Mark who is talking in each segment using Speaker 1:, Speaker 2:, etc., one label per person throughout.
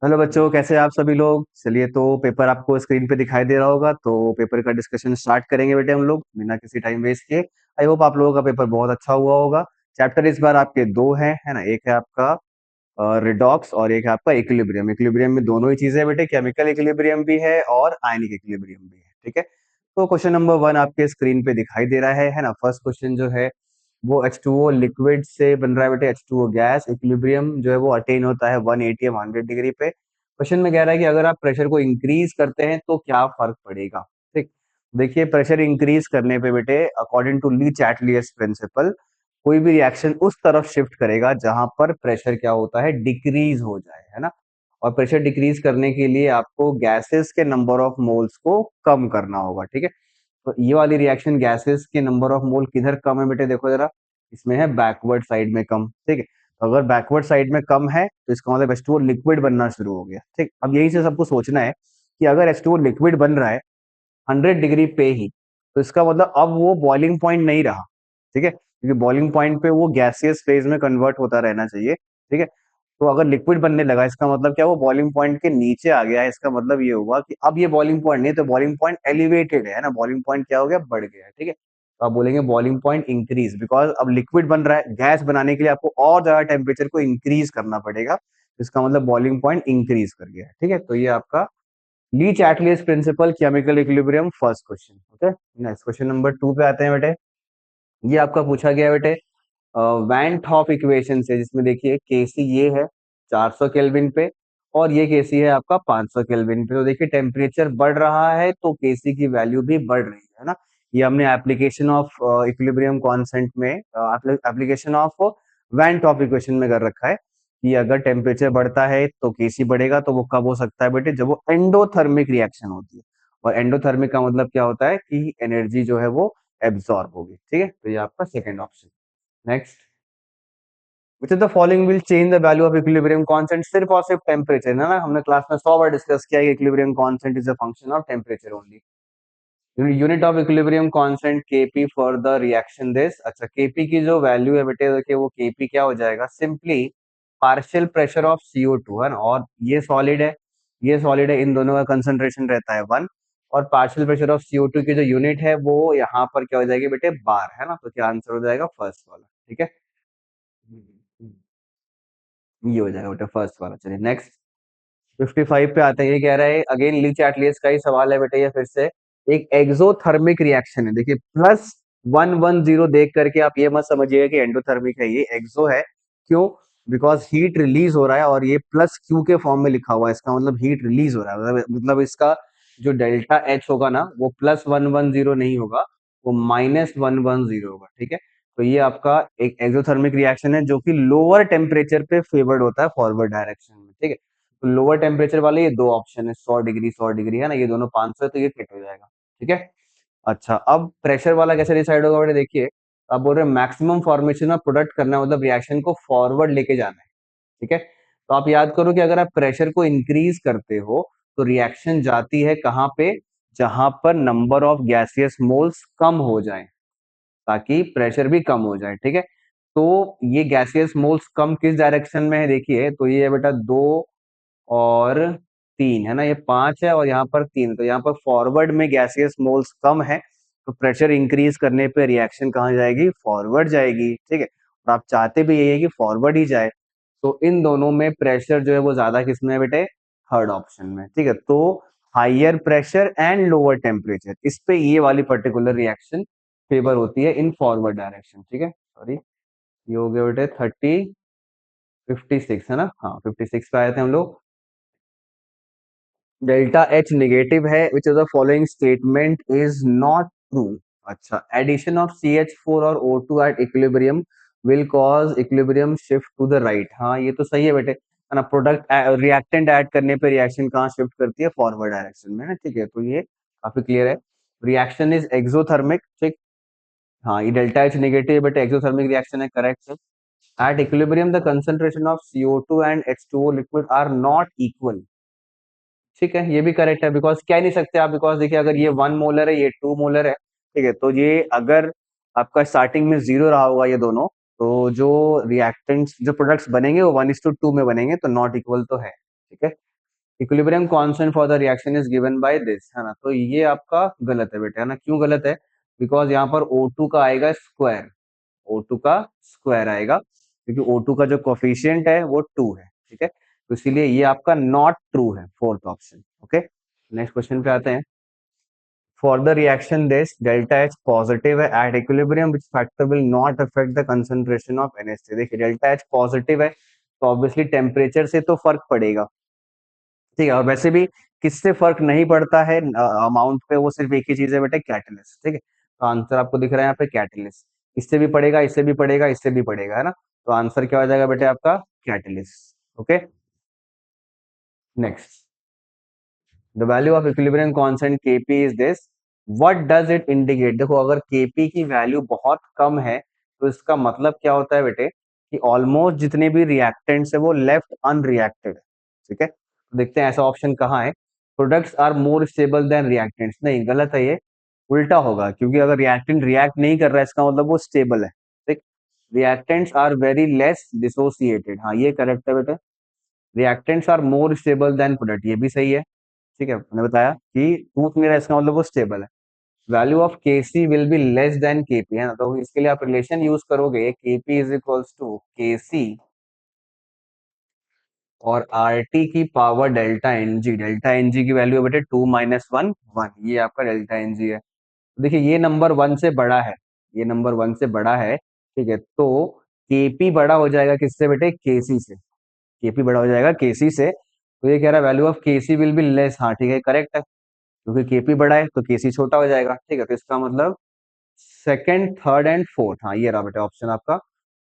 Speaker 1: Hello बच्चों, कैसे हैं आप सभी लोग। चलिए, तो पेपर आपको स्क्रीन पे दिखाई दे रहा होगा, तो पेपर का डिस्कशन स्टार्ट करेंगे बेटे हम लोग बिना किसी टाइम वेस्ट किए। आई होप आप लोगों का पेपर बहुत अच्छा हुआ होगा। चैप्टर इस बार आपके दो हैं, है ना। एक है आपका रिडॉक्स और एक है आपका इक्विलिब्रियम। इक्विलिब्रियम में दोनों ही चीजें हैं बेटे, केमिकल इक्विलिब्रियम भी है और आयनिक इक्विलिब्रियम भी है। ठीक है, तो क्वेश्चन नंबर 1 आपके स्क्रीन पे दिखाई दे रहा है ना। फर्स्ट क्वेश्चन जो है वो H2O लिक्विड से बन रहा है बेटे, H2O गैस। इक्विलिब्रियम जो है वो अटेन होता है 180 या 100 डिग्री पे। क्वेश्चन में कह रहा है कि अगर आप प्रेशर को इंक्रीज करते हैं तो क्या फर्क पड़ेगा। ठीक, देखिए प्रेशर इंक्रीज करने पे बेटे, according to Lee Chatelier's principal, कोई भी रिएक्शन उस तरफ शिफ्ट करेगा जहां पर प्रेशर क्या होता है, डिक्रीज हो जाए, है ना। और प्रेशर डिक्रीज करने के लिए आपको गैसेस के नंबर ऑफ मोल्स को कम करना होगा। ठीक है, तो ये वाली रिएक्शन गैसेस के नंबर ऑफ मोल किधर कम है बेटे, देखो जरा, इसमें है बैकवर्ड साइड में कम। ठीक है, तो अगर बैकवर्ड साइड में कम है तो इसका मतलब H2O लिक्विड बनना शुरू हो गया। ठीक, अब यही से सबको सोचना है कि अगर H2O लिक्विड बन रहा है 100 डिग्री पे ही, तो इसका मतलब अब वो बॉइलिंग पॉइंट नहीं रहा। ठीक है, क्योंकि बॉइलिंग पॉइंट पे वो गैसियस फेज में कन्वर्ट होता रहना चाहिए। ठीक है, तो अगर लिक्विड बनने लगा इसका मतलब क्या, वो बॉइलिंग पॉइंट के नीचे आ गया है। इसका मतलब ये हुआ कि अब ये बॉइलिंग पॉइंट नहीं, तो बॉइलिंग पॉइंट एलिवेटेड है ना, बॉइलिंग पॉइंट क्या हो गया, बढ़ गया है। ठीक है, तो आप बोलेंगे बॉइलिंग पॉइंट इंक्रीज, बिकॉज अब लिक्विड बन रहा है, गैस बनाने के लिए आपको और ज्यादा टेम्परेचर को इंक्रीज करना पड़ेगा। इसका मतलब बॉइलिंग पॉइंट इंक्रीज कर गया है। ठीक है, तो ये आपका Le Chatelier's principle, chemical equilibrium, first question. Okay, next question number 2 पे आते हैं बेटे। ये आपका पूछा गया है बेटे वैन टॉप इक्वेशन से, जिसमें देखिए केसी ये है 400 केल्विन पे और ये केसी है आपका 500 केल्विन पे। तो देखिए टेम्परेचर बढ़ रहा है तो केसी की वैल्यू भी बढ़ रही है ना। ये हमने एप्लीकेशन ऑफ इक्विलिब्रियम कांस्टेंट में, application of van't Hoff equation में कर रखा है कि अगर टेम्परेचर बढ़ता है तो केसी बढ़ेगा। तो वो कब हो सकता है बेटे, जब वो एंडोथर्मिक रिएक्शन होती है। और एंडोथर्मिक का मतलब क्या होता है कि एनर्जी जो है वो एब्सॉर्ब होगी। ठीक है, तो ये आपका second option. Next, which of the following will change the value of equilibrium constant. सिर्फ और सिर्फ टेम्परेचर है ना, हमने क्लास में 100 बार डिस्कस किया है equilibrium constant is a function of temperature only. Unit of equilibrium constant KP for the reaction this. अच्छा, केपी की जो वैल्यू है बेटे, देखिए वो केपी क्या हो जाएगा, simply partial pressure of CO2 है ना। और ये सॉलिड है, ये सॉलिड है, इन दोनों का कंसंट्रेशन रहता है 1। और पार्शियल प्रेशर ऑफ CO2 की जो यूनिट है वो यहाँ पर क्या हो जाएगी बेटे, बार, है ना। तो क्या आंसर हो जाएगा, फर्स्ट वाला। ठीक है, ये हो जाएगा बेटा फर्स्ट वाला। चलिए नेक्स्ट, 55 पे आते हैं। ये कह रहा है अगेन ली चैटलियस का ही सवाल है बेटे, ये फिर से एक एक्सोथर्मिक रिएक्शन है। देखिए +110 देख करके आप ये मत समझिएगा कि एंडोथर्मिक है, ये एक्सो है। क्यों, बिकॉज हीट रिलीज हो रहा है और ये +Q के फॉर्म में लिखा हुआ है, इसका मतलब हीट रिलीज हो रहा है। मतलब इसका जो डेल्टा H होगा ना, वो +110 नहीं होगा, वो -110 होगा। ठीक है, तो ये आपका एक एक्सोथर्मिक रिएक्शन है जो कि लोअर टेम्परेचर पे फेवर्ड होता है फॉरवर्ड डायरेक्शन में। ठीक है, तो लोअर टेम्परेचर वाले ये दो ऑप्शन है, 100 डिग्री 100 डिग्री, है ना, ये दोनों 500 है, तो ये फिट हो जाएगा। ठीक है, अच्छा अब प्रेशर वाला कैसे डिसाइड होगा बेटे, देखिए अब बोल रहे हैं मैक्सिमम फॉर्मेशन ऑफ प्रोडक्ट करना है, मतलब रिएक्शन को फॉरवर्ड लेके जाना है। ठीक है, तो आप याद करो कि अगर आप प्रेशर को इंक्रीज करते हो तो रिएक्शन जाती है कहाँ पे, जहां पर नंबर ऑफ गैसियस मोल्स कम हो जाए, ताकि प्रेशर भी कम हो जाए। ठीक है, तो ये गैसियस मोल्स कम किस डायरेक्शन में है, देखिए तो ये है बेटा 2 और 3, है ना, ये 5 है और यहाँ पर 3, तो यहाँ पर फॉरवर्ड में गैसियस मोल्स कम है, तो प्रेशर इंक्रीज करने पे रिएक्शन कहाँ जाएगी, फॉरवर्ड जाएगी। ठीक है, और आप चाहते भी यही है कि फॉरवर्ड ही जाए। तो इन दोनों में प्रेशर जो है वो ज्यादा किसमें है बेटे, थर्ड ऑप्शन में। ठीक है, तो higher pressure and lower temperature, इस पे ये वाली पर्टिकुलर रिएक्शन फेवर होती है इन फॉरवर्ड डायरेक्शन। ठीक है, सॉरी, ये हो गया बेटे 56, है ना, हाँ 56 पे आए थे हम लोग। डेल्टा H नेगेटिव है, which of the following statement is not true. अच्छा, एडिशन ऑफ CH4 और O2 at equilibrium will cause equilibrium shift to the right. हाँ ये तो सही है बेटे, है ना, प्रोडक्ट रिएक्टेंट ऐड करने पे रिएक्शन कहाँ शिफ्ट करती है, फॉरवर्ड डायरेक्शन में, है ना। ठीक है, तो ये काफी क्लियर है, रिएक्शन इज एक्सोथर्मिक। ठीक, हाँ ये डेल्टा H नेगेटिव है बेटे, एक्सोथर्मिक रिएक्शन है, करेक्ट है। At equilibrium the concentration of CO2 and H2O liquid are not equal. ठीक है, ये भी करेक्ट है, बिकॉज कह नहीं सकते आप, बिकॉज देखिए अगर ये 1 मोलर है, ये 2 मोलर है। ठीक है, तो ये अगर आपका स्टार्टिंग में 0 रहा होगा ये दोनों, तो जो रिएक्टेंट्स, जो प्रोडक्ट्स बनेंगे वो 1:2 में बनेंगे, तो नॉट इक्वल तो है। ठीक है, equilibrium constant for the reaction is given by this, है ना। तो ये आपका गलत है बेटा, है ना। क्यों गलत है? बिकॉज यहाँ पर O2 का आएगा स्क्वायर, O2 का स्क्वायर आएगा, क्योंकि O2 का जो कोफिशिएंट है वो 2 है, ठीक है। तो इसीलिए ये आपका नॉट ट्रू है, fourth option. Okay, next question पे आते हैं। For the reaction this delta H positive है at equilibrium which factor will not affect the concentration of NH3। देखिए डेल्टा एच पॉजिटिव है तो ऑब्वियसली टेम्परेचर से तो फर्क पड़ेगा, ठीक है। और वैसे भी किससे फर्क नहीं पड़ता है अमाउंट पे, वो सिर्फ एक ही चीज है बेटे, कैटलिस्ट, ठीक है। तो आंसर आपको दिख रहा है यहाँ पे कैटलिस्ट। इससे भी पड़ेगा, इससे भी पड़ेगा, इससे भी पड़ेगा, है ना। तो आंसर क्या हो जाएगा बेटे आपका? Catalyst. Okay, next, the value of equilibrium constant Kp is this, what does it indicate. देखो अगर Kp की वैल्यू बहुत कम है तो इसका मतलब क्या होता है बेटे, कि ऑलमोस्ट जितने भी रिएक्टेंट्स है वो लेफ्ट अनरिएक्टेड है, ठीक है। तो देखते हैं ऐसा ऑप्शन कहाँ है। Products are more stable than reactants, नहीं गलत है ये, उल्टा होगा, क्योंकि अगर रिएक्टेंट रिएक्ट नहीं कर रहा है इसका मतलब वो स्टेबल है, ठीक। Reactants are very less dissociated, हाँ ये करेक्ट है बेटे। Reactants are more stable than product, ये भी सही है, ठीक है। मैंने बताया कि टूथ मेरा इसका मतलब वो स्टेबल है। Value of Kc will be less than Kp, है ना। तो इसके लिए आप रिलेशन यूज करोगे, Kp is equals to Kc और RT की power delta Ng। Delta Ng की वैल्यू है बेटे 2 माइनस 1 1, ये आपका डेल्टा Ng है। तो देखिए ये नंबर 1 से बड़ा है, ये नंबर 1 से बड़ा है, ठीक है। तो Kp बड़ा हो जाएगा किससे बेटे? Kc से। Kp बड़ा हो जाएगा Kc से, तो ये कह रहा है value of Kc will be less, हाँ ठीक है करेक्ट है, क्योंकि Kp बड़ा है तो Kc छोटा हो जाएगा, ठीक है। तो इसका मतलब सेकंड, थर्ड एंड फोर्थ, हाँ ये रहा बेटा ऑप्शन आपका,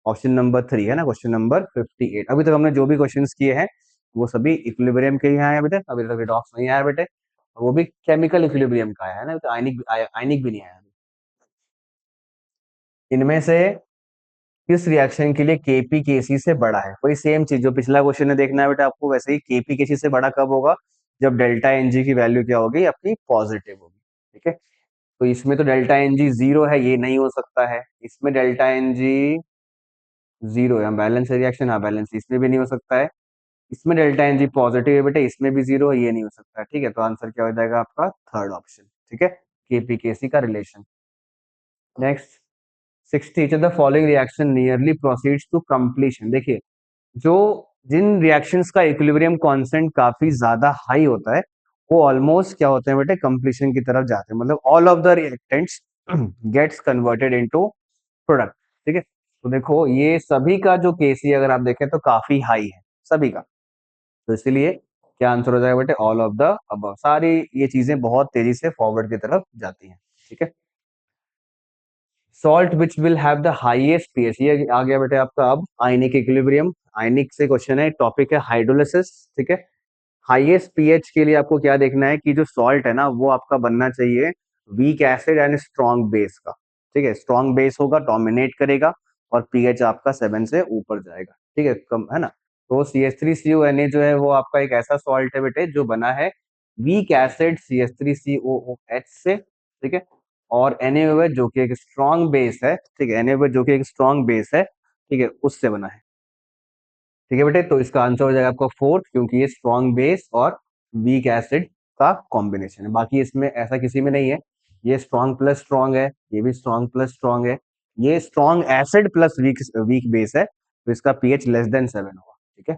Speaker 1: ऑप्शन नंबर 3 है ना, क्वेश्चन नंबर 58। अभी तक हमने जो भी क्वेश्चंस किए हैं वो सभी इक्विलिब्रियम के ही आए हैं बेटे, अभी तक रिडॉक्स नहीं आया बेटे, और वो भी केमिकल इक्विलिब्रियम का आया है ना, तो आयनिक आयनिक भी नहीं आया। इनमें से किस रिएक्शन के लिए Kp Kc से बड़ा है? वही सेम चीज जो पिछला क्वेश्चन है देखना है बेटा आपको, वैसे ही Kp Kc से बड़ा कब होगा? जब डेल्टा Ng की वैल्यू क्या होगी? आपकी पॉजिटिव होगी, ठीक है। तो इसमें तो डेल्टा Ng जीरो है, ये नहीं हो सकता है। इसमें डेल्टा Ng जीरो है, बैलेंस रिएक्शन, हाँ बैलेंस, इसमें भी नहीं हो सकता है। इसमें डेल्टा Ng पॉजिटिव है बेटे, इसमें भी जीरो है, ये नहीं हो सकता है, ठीक है। तो आंसर क्या हो जाएगा आपका? थर्ड ऑप्शन, ठीक है, Kp Kc का रिलेशन। Next, 60 the following reaction nearly proceeds to completion. देखिए जो जिन रिएक्शंस का इक्विलिब्रियम कांस्टेंट काफी ज्यादा हाई होता है वो ऑलमोस्ट क्या होते हैं बेटे? कंप्लीशन की तरफ जाते हैं, मतलब all of the reactants gets converted into product, ठीक है। तो देखो ये सभी का जो केसी अगर आप देखें तो काफी हाई है सभी का, तो इसीलिए क्या आंसर हो जाएगा बेटे? ऑल ऑफ द अबव, सारी ये चीजें बहुत तेजी से फॉरवर्ड की तरफ जाती हैं, ठीक है। Salt which will have the highest pH, ये आ गया बेटे आपका अब आयनिक इक्विलिब्रियम। आयनिक से क्वेश्चन है, टॉपिक है हाइड्रोलिसिस, ठीक है। हाईएस्ट पीएच के लिए आपको क्या देखना है कि जो सॉल्ट है ना वो आपका बनना चाहिए week acid and strong base का, ठीक है। स्ट्रॉन्ग बेस होगा, डोमिनेट करेगा, और पीएच आपका 7 से ऊपर जाएगा, ठीक है, कम है ना। तो CH3CONA जो है वो आपका एक ऐसा सॉल्ट है बेटे जो बना है वीक एसिड CH3COOH से, ठीक है। और NaOH जो कि एक स्ट्रॉन्ग बेस है, ठीक है, NaOH जो कि एक स्ट्रॉन्ग बेस है, ठीक है, उससे बना है, ठीक है बेटे। तो इसका आंसर हो जाएगा आपका फोर्थ, क्योंकि ये स्ट्रॉन्ग बेस और वीक एसिड का कॉम्बिनेशन है, बाकी इसमें ऐसा किसी में नहीं है। ये स्ट्रॉन्ग प्लस स्ट्रॉन्ग है, ये भी स्ट्रॉन्ग प्लस स्ट्रॉन्ग है, ये strong acid plus week weak base है, तो इसका पीएच लेस देन 7 होगा, ठीक है।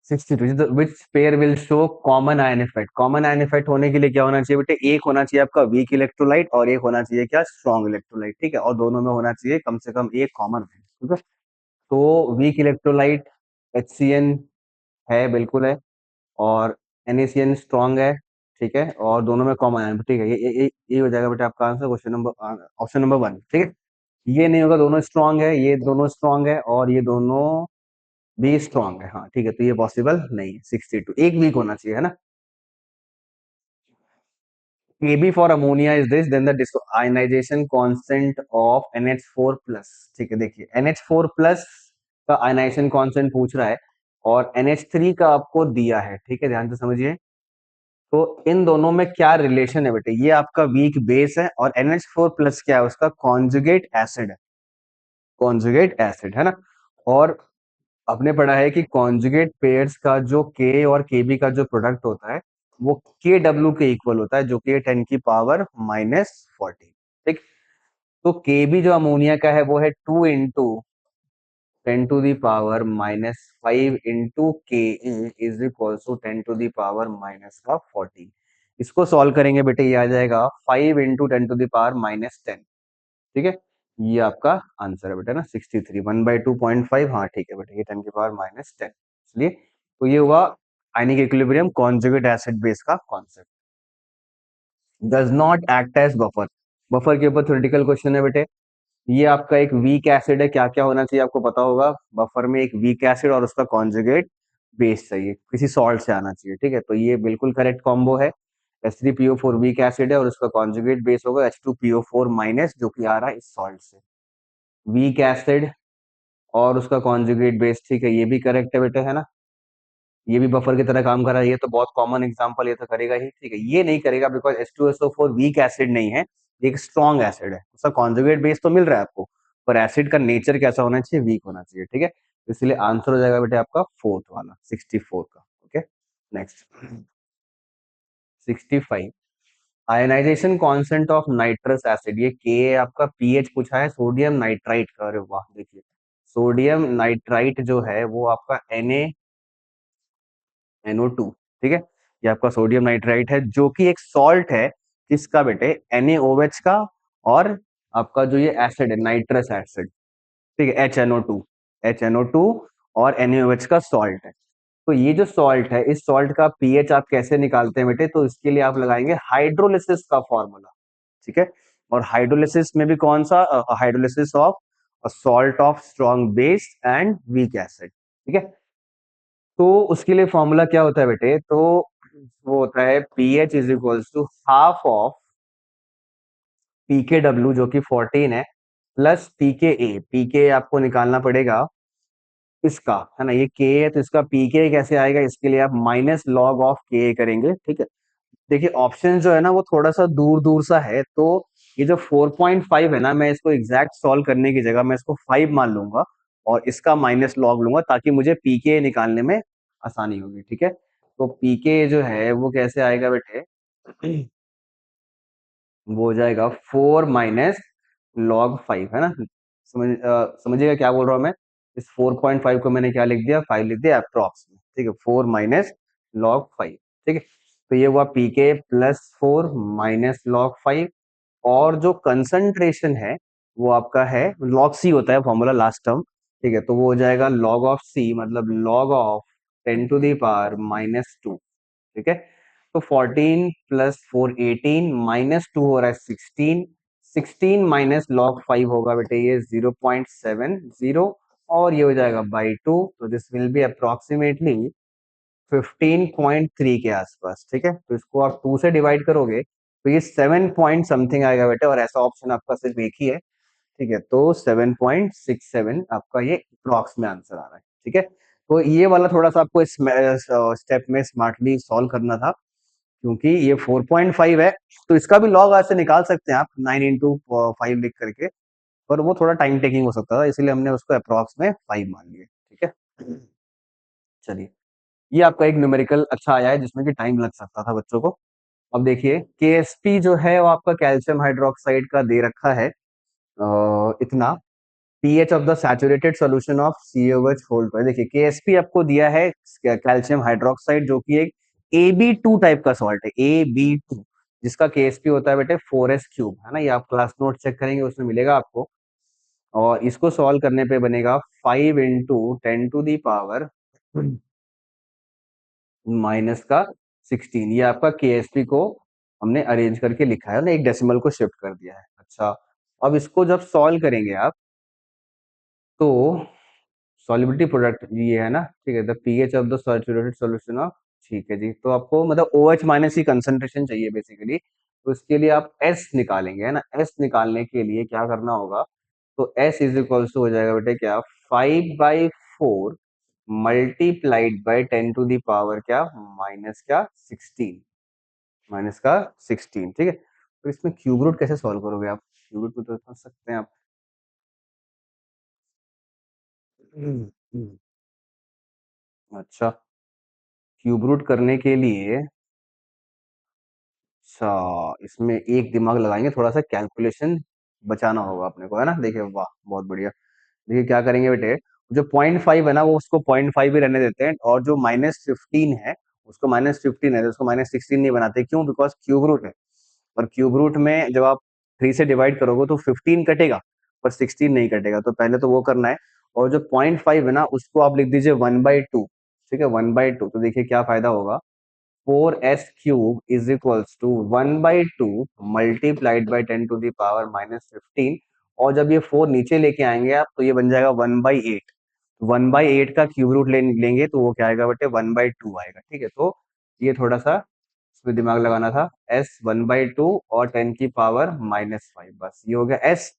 Speaker 1: 62 which pair will show common ion effect. Common ion effect होने के लिए क्या होना चाहिए बेटे? एक होना चाहिए आपका वीक इलेक्ट्रोलाइट और एक होना चाहिए क्या? स्ट्रॉन्ग इलेक्ट्रोलाइट, ठीक है। और दोनों में होना चाहिए कम से कम एक कॉमन, ठीक है। तो वीक इलेक्ट्रोलाइट HCN है, बिल्कुल है, और NaCN स्ट्रॉन्ग है, ठीक है, और दोनों में कॉमन है, ठीक है। ये हो जाएगा बेटा आपका answer, question number option number 1, ठीक है। ये नहीं होगा, दोनों स्ट्रॉन्ग है, ये दोनों स्ट्रॉन्ग है, और ये दोनों भी स्ट्रॉन्ग है, हाँ ठीक है। तो ये पॉसिबल नहीं है, 62 एक वीक होना चाहिए, है ना। Kb for ammonia is this, then the ionization constant of NH4 plus, ठीक है। देखिए NH4 plus का आयनाइजेशन कांस्टेंट पूछ रहा है और NH3 का आपको दिया है, ठीक है, ध्यान से समझिए। तो इन दोनों में क्या रिलेशन है बेटे? ये आपका वीक बेस है और NH4 प्लस क्या है? उसका कॉन्जुगेट एसिड है, कॉन्जुगेट एसिड, है ना। और आपने पढ़ा है कि कॉन्जुगेट पेयर्स का जो के और के बी का जो प्रोडक्ट होता है वो के डब्ल्यू के इक्वल होता है, जो कि 10⁻⁻⁴। ठीक। तो के बी जो अमोनिया का है वो है 2 × 10⁻⁻⁵ इंटू के इज इक्वल टू 10⁻⁻⁴। इसको सॉल्व करेंगे बेटे, ये आ जाएगा 5 × 10⁻⁻10। ठीक है, ये आपका आंसर है बेटा ना 63, 1/2.5। हाँ ठीक है बेटा, ये 10⁻⁻10। इसलिए तो ये हुआ ionic equilibrium conjugate acid base का concept. Does not act as buffer. Buffer के ऊपर थ्योरेटिकल क्वेश्चन है बेटे। ये आपका एक वीक एसिड है, क्या क्या होना चाहिए आपको पता होगा। बफर में एक वीक एसिड और उसका कॉन्जुगेट बेस चाहिए, किसी सॉल्ट से आना चाहिए। ठीक है, तो ये बिल्कुल करेक्ट कॉम्बो है। H3PO4 वीक एसिड है और उसका कॉन्जुगेट बेस होगा H2PO4-, जो कि आ रहा है इस सॉल्ट से। वीक एसिड और उसका कॉन्जुगेट बेस, ठीक है, ये भी करेक्ट है बेटे, है ना। ये भी बफर की तरह काम कर रहा है, ये तो बहुत कॉमन एग्जांपल, ये तो करेगा ही। ठीक है, ये नहीं करेगा बिकॉज H2SO4 वीक एसिड नहीं है, ये एक स्ट्रॉन्ग एसिड है। उसका कॉन्जुगेट बेस तो मिल रहा है आपको, पर एसिड का नेचर कैसा होना चाहिए, वीक होना चाहिए। ठीक है, इसलिए आंसर हो जाएगा बेटे आपका फोर्थ वाला 64 का। Okay, next 65। Ionization constant of nitrous acid, ये के आपका पीएच पूछा है सोडियम नाइट्राइट का। अरे वाह, देखिए सोडियम नाइट्राइट जो है वो आपका NaNO2। ठीक है, ये आपका सोडियम नाइट्राइट है जो कि एक सॉल्ट है, किसका बेटे, NaOH का। और आपका जो ये एसिड है नाइट्रस एसिड, ठीक है, HNO2 और NaOH का सॉल्ट है। तो ये जो सॉल्ट है, इस सॉल्ट का पीएच आप कैसे निकालते हैं बेटे, तो इसके लिए आप लगाएंगे हाइड्रोलिसिस का फॉर्मूला। ठीक है, और हाइड्रोलिसिस में भी कौन सा, hydrolysis of salt of strong base and weak acid. ठीक है, तो उसके लिए फॉर्मूला क्या होता है बेटे, तो वो होता है pH is equals to half of पीकेडब्ल्यू जो कि 14 है, प्लस पीके। पीके आपको निकालना पड़ेगा इसका, है ना, ये के है तो इसका पीके कैसे आएगा, इसके लिए आप माइनस लॉग ऑफ के करेंगे। ठीक है, देखिए ऑप्शन जो है ना वो थोड़ा सा दूर दूर सा है, तो ये जो 4.5 है ना, मैं इसको एग्जैक्ट सॉल्व करने की जगह मैं इसको 5 मान लूंगा और इसका माइनस लॉग लूंगा, ताकि मुझे पीके निकालने में आसानी होगी। ठीक है, तो पीके जो है वो कैसे आएगा बेटे, वो हो जाएगा 4 - log 5, है ना। समझिएगा क्या बोल रहा हूँ मैं। इस 4.5 को मैंने क्या लिख दिया, 5 लिख दिया अप्रॉक्स में। ठीक है, 4 - log 5। ठीक है, तो ये हुआ पीके प्लस 4 - log 5। और जो कंसंट्रेशन है वो आपका है log C होता है फॉर्मूला लास्ट टर्म। ठीक है, तो वो हो जाएगा log ऑफ C, मतलब log ऑफ 10⁻⁻²। ठीक है, तो 14 प्लस 4 18, -2 हो रहा है 16। 16 -log 5 होगा बेटे ये 0.70, और ये हो जाएगा बाई 2, तो दिस विल बी अप्रोक्सीमेटली 15.3 के आसपास। ठीक है, तो इसको आप 2 से डिवाइड करोगे तो ये 7 पॉइंट समथिंग आएगा बेटे, और ऐसा ऑप्शन आपका सिर्फ एक ही है। ठीक है, तो 7.67 आपका ये अप्रॉक्स में आंसर आ रहा है। ठीक है, तो ये वाला थोड़ा सा आपको इस स्टेप में स्मार्टली सॉल्व करना था, क्योंकि ये 4.5 है, तो इसका भी लॉग ऐसे निकाल सकते हैं आप 9 × 5 लिख करके, पर वो थोड़ा टाइम टेकिंग हो सकता था, इसलिए हमने उसको अप्रॉक्स में 5 मान लिया। ठीक है, चलिए, ये आपका एक न्यूमेरिकल अच्छा आया है जिसमें कि टाइम लग सकता था बच्चों को। अब देखिए KSP जो है वो आपका कैल्शियम हाइड्रोक्साइड का दे रखा है इतना, pH of the saturated solution of COH whole 2। देखिए KSP आपको दिया है कैल्शियम हाइड्रोक्साइड, जो कि एक AB2 टाइप का सॉल्ट है, AB2, जिसका KSP होता है बेटे 4s³ है ना। ये आप क्लास नोट चेक करेंगे उसमें मिलेगा आपको। और इसको सॉल्व करने पे बनेगा 5 × 10⁻⁻⁻, ये आपका KSP को हमने अरेंज करके लिखा है ना, एक डेसिमल को शिफ्ट कर दिया है। अच्छा, अब इसको जब सॉल्व करेंगे आप, तो सॉल्युबिलिटी प्रोडक्ट ये है ना, ठीक है, the pH of the saturated solution of, ठीक है जी, तो आपको मतलब OH माइनस की कंसंट्रेशन चाहिए बेसिकली, तो इसके लिए आप S निकालेंगे, है ना। S निकालने के लिए क्या करना होगा, तो S इज इक्वल्स टू हो जाएगा बेटे क्या, 5/4 मल्टीप्लाइड बाई 10⁻⁻, क्या, माइनस क्या 16, -16। ठीक है, तो इसमें क्यूब रूट कैसे सॉल्व करोगे आप, क्यूब रूट में तो समझ सकते हैं आप। अच्छा, क्यूब रूट करने के लिए अच्छा, इसमें एक दिमाग लगाएंगे, थोड़ा सा कैलकुलेशन बचाना होगा अपने को, है ना। देखिए वाह, बहुत बढ़िया। देखिए क्या करेंगे बेटे, जो 0.5 है ना वो उसको 0.5 ही रहने देते हैं, और जो -15 है उसको -15 है तो उसको -16 नहीं बनाते। क्यों? बिकॉज क्यूब रूट है, और क्यूब रूट में जब आप 3 से डिवाइड करोगे तो 15 कटेगा, पर 16 नहीं कटेगा, तो पहले तो वो करना है। और जो 0.5 है ना उसको आप लिख दीजिए 1/2। ठीक है, 1/2। तो देखिए क्या फायदा होगा, 4s³ is equals to 1/2 multiplied by 10⁻⁻15। और जब ये 4 नीचे लेके आएंगे आप तो ये बन जाएगा 1/8। 1/8 का क्यूब रूट लेंगे तो वो क्या आएगा बेटे, 1/2 आएगा। ठीक है, तो ये थोड़ा सा इसमें दिमाग लगाना था। s 1/2 और 10⁻⁻5, बस ये हो गया s।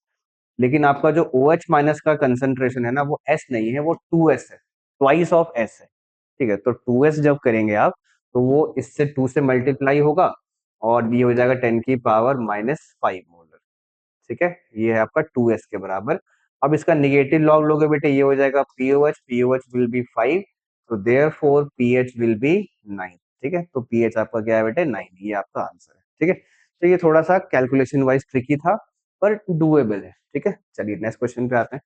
Speaker 1: लेकिन आपका जो OH माइनस का कंसंट्रेशन है ना वो s नहीं है, वो 2s है, ट्वाइस ऑफ s है। ठीक है, तो 2s जब करेंगे आप तो वो इससे 2 से मल्टीप्लाई होगा, और ये हो जाएगा 10⁻⁻5 मोलर। ठीक है, ये है आपका 2s के बराबर। अब इसका निगेटिव लॉग लोगे बेटे, ये हो जाएगा POH, POH विल बी 5, तो देयरफॉर pH विल बी 9। ठीक है, तो pH आपका क्या है बेटे, 9, ये आपका आंसर है। ठीक है, तो ये थोड़ा सा कैलकुलेशन वाइज ट्रिकी था, पर डुएबल है। ठीक है, चलिए नेक्स्ट क्वेश्चन पे आते हैं।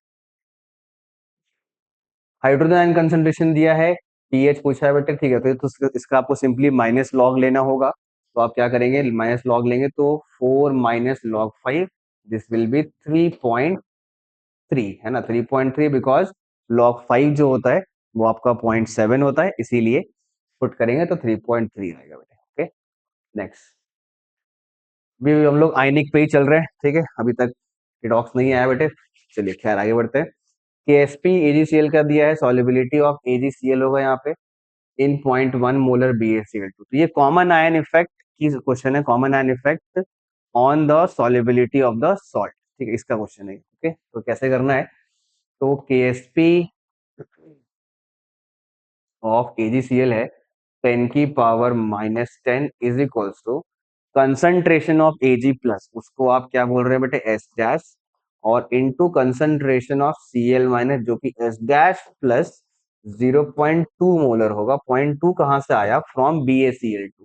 Speaker 1: हाइड्रोजन आयन कंसंट्रेशन दिया है, पीएच पूछा है बेटे। ठीक है, तो इसका आपको सिंपली माइनस लॉग लेना होगा। तो आप क्या करेंगे, माइनस लॉग लेंगे तो 4 - log 5, दिस विल बी 3.3, है ना, 3.3, बिकॉज log 5 जो होता है वो आपका 0.7 होता है, इसीलिए पुट करेंगे तो 3.3 आएगा बेटे। Okay, next. अभी हम लोग आयनिक पे ही चल रहे हैं। ठीक है, अभी तक रिडॉक्स नहीं आया बेटे। चलिए खैर आगे बढ़ते हैं। KSP AgCl का दिया है, सॉल्युबिलिटी ऑफ AgCl होगा यहाँ पे इन 0.1 मोलर BaCl2। तो ये कॉमन आयन इफेक्ट की क्वेश्चन है, common ion effect on the solubility of the salt. ठीक है, इसका क्वेश्चन है। ओके, तो कैसे करना है, तो KSP ऑफ AgCl है 10⁻⁻10 is equals to concentration of Ag plus, उसको आप क्या बोल रहे हैं बेटे, S डैश, और into concentration of Cl minus, जो कि S डैश प्लस 0.2 मोलर होगा। 0.2 कहां से आया, फ्रॉम BaCl2,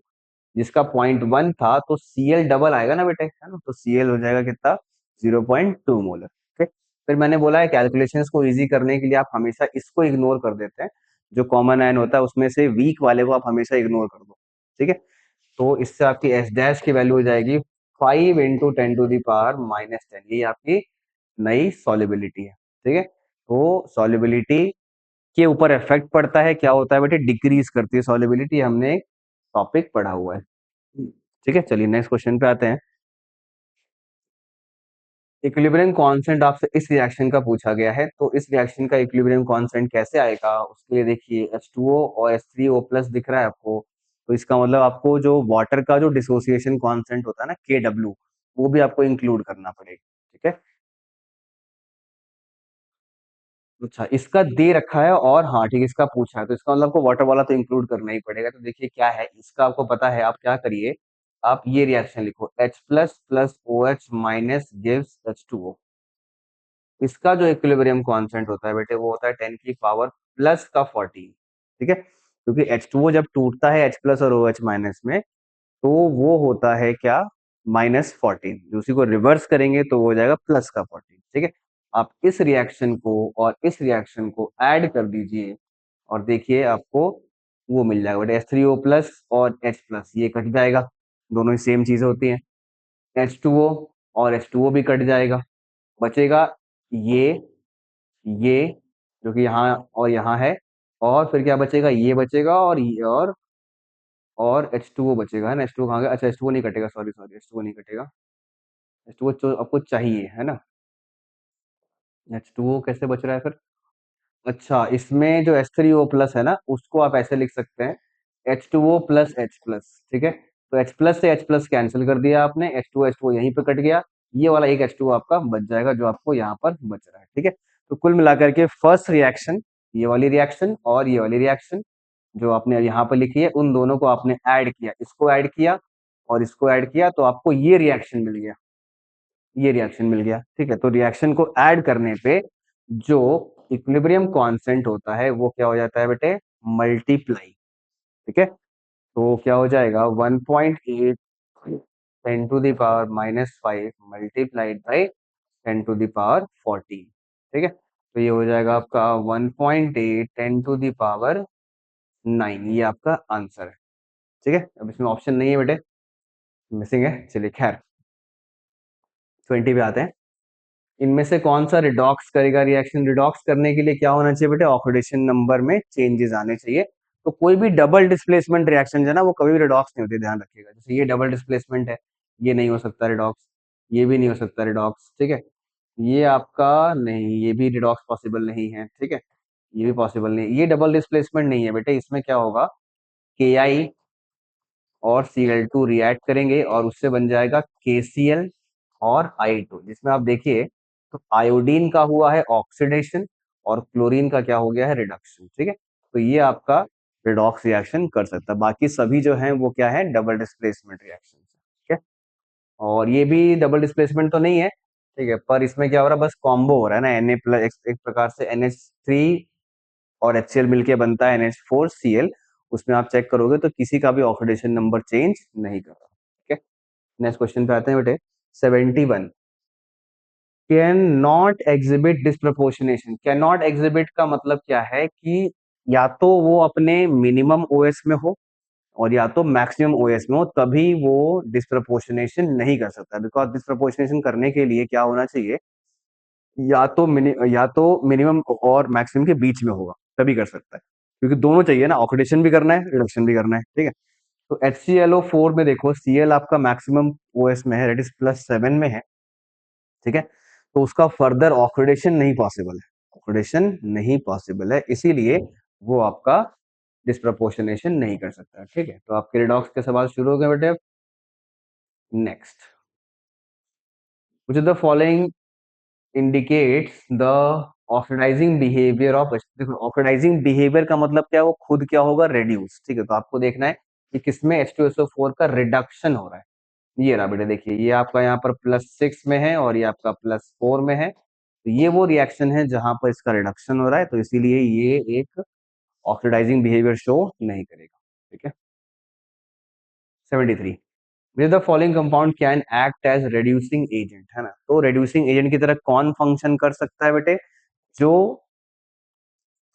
Speaker 1: जिसका 0.1 था, तो Cl डबल आएगा ना बेटे, है ना, तो Cl हो जाएगा कितना, 0.2 मोलर। ठीक, फिर मैंने बोला है कैलकुलेशंस को इजी करने के लिए आप हमेशा इसको इग्नोर कर देते हैं, जो कॉमन आयन होता है उसमें से वीक वाले को आप हमेशा इग्नोर कर दो। ठीक है, तो इससे आपकी एस डैश की वैल्यू हो जाएगी 5 × 10⁻⁻10, ये आपकी नई सॉल्युबिलिटी है। ठीक है, तो सॉल्युबिलिटी के ऊपर इफेक्ट पड़ता है, क्या होता है बेटे, डिक्रीज करती है सॉल्युबिलिटी, हमने एक टॉपिक पढ़ा हुआ है। ठीक है, चलिए नेक्स्ट क्वेश्चन पे आते हैं। इक्विलिब्रियम कांस्टेंट आपसे इस रिएक्शन का पूछा गया है, तो इस रिएक्शन का इक्विलिब्रियम कांस्टेंट कैसे आएगा, उसके लिए देखिए H2O और H3O+ दिख रहा है आपको, तो इसका मतलब आपको जो वाटर का जो डिसोसिएशन कांस्टेंट होता है ना Kw, वो भी आपको इंक्लूड करना पड़ेगा। ठीक है, अच्छा इसका दे रखा है, और हाँ ठीक है, इसका पूछा है तो इसका मतलब आपको वाटर वाला तो इंक्लूड करना ही पड़ेगा। तो देखिए क्या है इसका, आपको पता है, आप क्या करिए, आप ये रिएक्शन लिखो, H plus OH minus gives H2O। इसका जो इक्विलिब्रियम कांस्टेंट होता है बेटे वो होता है 10⁻+14। ठीक है, क्योंकि H2O जब टूटता है H प्लस और OH माइनस में, तो वो होता है क्या, -14, उसी को रिवर्स करेंगे तो वो हो जाएगा +14। ठीक है, आप इस रिएक्शन को और इस रिएक्शन को ऐड कर दीजिए, और देखिए आपको वो मिल जाएगा बेटे H3O+ और H+, ये कट जाएगा, दोनों ही सेम चीजें होती हैं। H2O और H2O भी कट जाएगा, बचेगा ये ये जो कि यहाँ और यहाँ है, और फिर क्या बचेगा, ये बचेगा, और ये और H2O बचेगा, है ना। H2O कहाँ गया, अच्छा H2O नहीं कटेगा, सॉरी सॉरी, H2O नहीं कटेगा, H2O तो आपको चाहिए, है ना। H2O कैसे बच रहा है फिर, अच्छा इसमें जो H3O+ है ना उसको आप ऐसे लिख सकते हैं H2O+H+। ठीक है, तो H+ से H+ कैंसिल कर दिया आपने, H2O यहीं पे कट गया, ये वाला एक H2O आपका बच जाएगा जो आपको यहाँ पर बच रहा है। ठीक है, तो कुल मिलाकर के फर्स्ट रिएक्शन, ये वाली रिएक्शन और ये वाली रिएक्शन जो आपने यहाँ पर लिखी है, उन दोनों को आपने ऐड किया, इसको ऐड किया और इसको ऐड किया, तो आपको ये रिएक्शन मिल गया, ये रिएक्शन मिल गया। ठीक है, तो रिएक्शन को ऐड करने पे जो इक्विलिब्रियम कांस्टेंट होता है वो क्या हो जाता है बेटे, मल्टीप्लाई, ठीक है। तो क्या हो जाएगा 1.8 10⁻⁻5 मल्टीप्लाइड बाई 10⁻14, ठीक है। तो ये हो जाएगा आपका 1.8 10⁻9, ये आपका आंसर है, ठीक है। अब इसमें ऑप्शन नहीं है बेटे, मिसिंग है, चलिए खैर 20 पे आते हैं। इनमें से कौन सा रिडॉक्स करेगा रिएक्शन? रिडॉक्स करने के लिए क्या होना चाहिए बेटे? ऑक्सीडेशन नंबर में चेंजेस आने चाहिए। तो कोई भी डबल डिस्प्लेसमेंट रिएक्शन जो है ना, वो कभी भी रिडॉक्स नहीं होती, ध्यान रखिएगा। जैसे ये डबल डिस्प्लेसमेंट है, ये नहीं हो सकता रिडॉक्स, ये भी नहीं हो सकता रिडॉक्स, ठीक है। ये आपका नहीं, ये भी रिडॉक्स पॉसिबल नहीं है, ठीक है। ये भी पॉसिबल नहीं, ये डबल डिस्प्लेसमेंट नहीं है बेटे। इसमें क्या होगा, KI और Cl2 रिएक्ट करेंगे और उससे बन जाएगा KCl और I2, जिसमें आप देखिए तो आयोडीन का हुआ है ऑक्सीडेशन और क्लोरीन का क्या हो गया है, रिडक्शन, ठीक है। तो ये आपका रिडॉक्स रिएक्शन कर सकता है। बाकी सभी जो हैं वो क्या है, डबल डिस्प्लेसमेंट रिएक्शन, ठीक है। और ये भी डबल डिस्प्लेसमेंट तो नहीं है, ठीक है, पर इसमें क्या हो रहा है, बस कॉम्बो हो रहा है ना, Na+ एक प्रकार से NH3 और HCl मिलके बनता है NH4Cl। उसमें आप चेक करोगे तो किसी का भी ऑक्सीडेशन नंबर चेंज नहीं कर रहा, ठीक है। नेक्स्ट क्वेश्चन पे आते हैं बेटे, 71। Can not exhibit disproportionation. Can not exhibit का मतलब क्या है कि या तो वो अपने मिनिमम ओएस में हो और या तो मैक्सिमम ओएस में हो, तभी वो डिस्प्रपोर्शनेशन नहीं कर सकता। बिकॉज डिस्प्रपोर्शनेशन करने के लिए क्या होना चाहिए, या तो मिनिमम और मैक्सिमम के बीच में होगा, तभी कर सकता है। क्योंकि दोनों चाहिए ना, ऑक्सीडेशन भी करना है, रिडक्शन भी करना है, ठीक है। तो HClO4 में देखो, Cl आपका मैक्सिमम ओएस में है, दैट इज +7 में है, ठीक है। तो उसका फर्दर ऑक्सीडेशन नहीं पॉसिबल है, ऑक्सीडेशन नहीं पॉसिबल है, इसीलिए वो आपका डिस्प्रपोर्शनेशन नहीं कर सकता, ठीक है। तो आपके रिडॉक्स के सवाल शुरू हो गए बेटे। Next, which of the following indicates the oxidizing behaviour of, देखो ऑक्सीडाइजिंग बिहेवियर का मतलब क्या है, वो खुद क्या होगा, रेड्यूस, ठीक है। तो आपको देखना है कि किसमें H2SO4 का रिडक्शन हो रहा है। ये रहा बेटे, देखिए ये आपका यहाँ पर +6 में है और ये आपका +4 में है। तो ये वो रिएक्शन है जहां पर इसका रिडक्शन हो रहा है, तो इसीलिए ये एक ऑक्सीडाइजिंग बिहेवियर शो नहीं करेगा, ठीक है। 73, which the following compound can act as reducing agent, है ना। तो रेड्यूसिंग एजेंट की तरह कौन फंक्शन कर सकता है बेटे, जो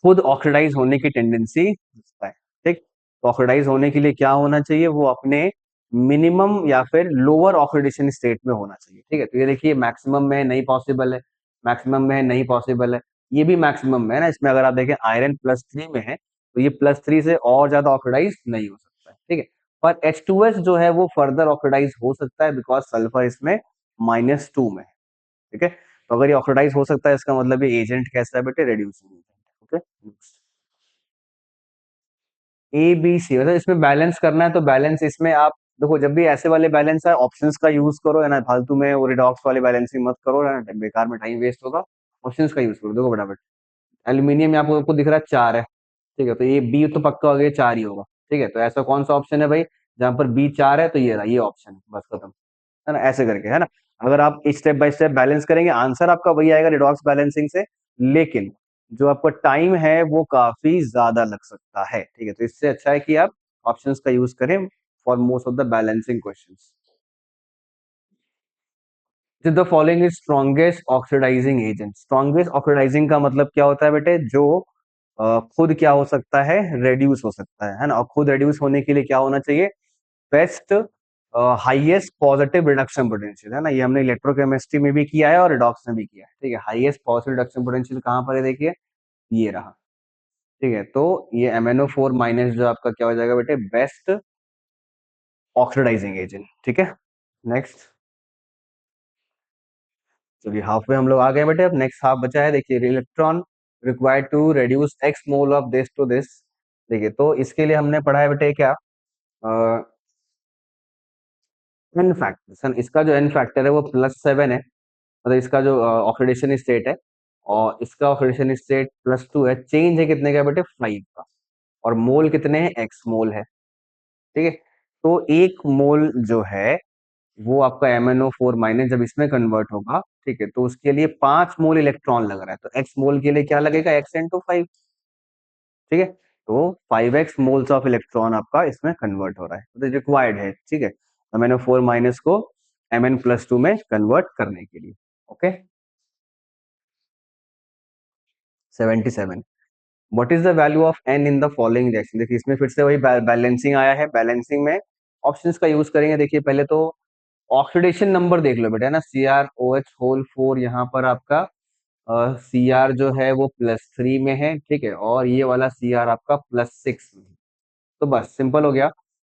Speaker 1: खुद ऑक्सीडाइज होने की टेंडेंसी रखता है, ठीक। तो ऑक्सीडाइज होने के लिए क्या होना चाहिए, वो अपने मिनिमम या फिर लोअर ऑक्सीडेशन स्टेट में होना चाहिए, ठीक है। तो ये देखिए मैक्सिमम में नहीं पॉसिबल है, मैक्सिमम में नहीं पॉसिबल है, ये भी मैक्सिमम में है ना। इसमें अगर आप देखें आयरन +3 में है, तो ये +3 से और ज्यादा ऑक्सीडाइज नहीं हो सकता है, ठीक है। पर H2S जो है वो फर्दर ऑक्सीडाइज हो सकता है, बिकॉज सल्फर इसमें -2 में है, ठीक है। तो अगर ये ऑक्सीडाइज हो सकता है, इसका मतलब ये एजेंट कैसा है बेटे, रेड्यूसिंग एजेंट, ओके। ABC, मतलब इसमें बैलेंस करना है, तो बैलेंस इसमें आप देखो, जब भी ऐसे वाले बैलेंस है, ऑप्शंस का यूज करो, है ना। फालतू में वो रिडॉक्स वाले बैलेंसिंग मत करो, है ना, बेकार में टाइम वेस्ट होगा। ऑप्शंस का यूज करो, देखो फटाफट। एल्यूमिनियम में आपको दिख रहा है 4 है, ठीक है। तो ये बी तो पक्का हो गया, 4 ही होगा, ठीक है। तो ऐसा कौन सा ऑप्शन है भाई जहां पर B 4 है, तो ये रहा, ये ऑप्शन, बस खत्म, है ना। ऐसे करके, है ना, अगर आप स्टेप बाय स्टेप बैलेंस करेंगे, आंसर आपका वही आएगा रिडॉक्स बैलेंसिंग से। लेकिन जो आपका टाइम है वो काफी ज्यादा लग सकता है, ठीक है। तो इससे अच्छा है कि आप ऑप्शंस का यूज करें for most of the balancing questions. The following is strongest oxidizing agent. Strongest oxidizing का मतलब क्या होता है बेटे, जो खुद क्या हो सकता है, रेड्यूस हो सकता है ना। और खुद रेड्यूस होने के लिए क्या होना चाहिए, best highest positive reduction potential, है ना। ये हमने इलेक्ट्रोकेमिस्ट्री में भी किया है और रिडॉक्स में भी किया है, ठीक है। हाईएस्ट पॉजिटिव रिडक्शन पोटेंशियल कहाँ पर है, देखिए ये रहा, ठीक है। तो ये MnO4- जो आपका क्या हो जाएगा बेटे, बेस्ट ऑक्सीडाइजिंग एजेंट, ठीक है। नेक्स्ट, चलिए हाफ में हम लोग आ गए बेटे। अब नेक्स्ट हाफ बचा है, देखिए electron required to reduce X mole of this to this. देखिए तो इसके लिए हमने पढ़ा है बेटे क्या, एन फैक्टर। इसका जो एन फैक्टर है वो +7 है, मतलब इसका जो ऑक्सीडेशन स्टेट है, और इसका ऑक्सीडेशन स्टेट +2 है। चेंज है कितने का बेटे, 5 का। और मोल कितने हैं, X मोल है, ठीक है। तो एक मोल जो है वो आपका MnO4- जब इसमें कन्वर्ट होगा, ठीक है, तो उसके लिए 5 मोल इलेक्ट्रॉन लग रहा है। तो X मोल के लिए क्या लगेगा, X × 5, ठीक है। तो 5x मोल्स ऑफ इलेक्ट्रॉन आपका इसमें कन्वर्ट हो रहा है, तो रिक्वायर्ड है, ठीक है, MnO4 माइनस को Mn+2 में कन्वर्ट करने के लिए। Okay, 77। What is the value of n in the following reaction? देखिए इसमें फिर से वही बैलेंसिंग आया है। बैलेंसिंग में ऑप्शंस का यूज करेंगे। देखिए पहले तो ऑक्सीडेशन नंबर देख लो बेटा, है ना, CrOH होल 4 यहाँ पर आपका Cr जो है वो +3 में है, ठीक है, और ये वाला Cr आपका +6 में है। तो बस सिंपल हो गया,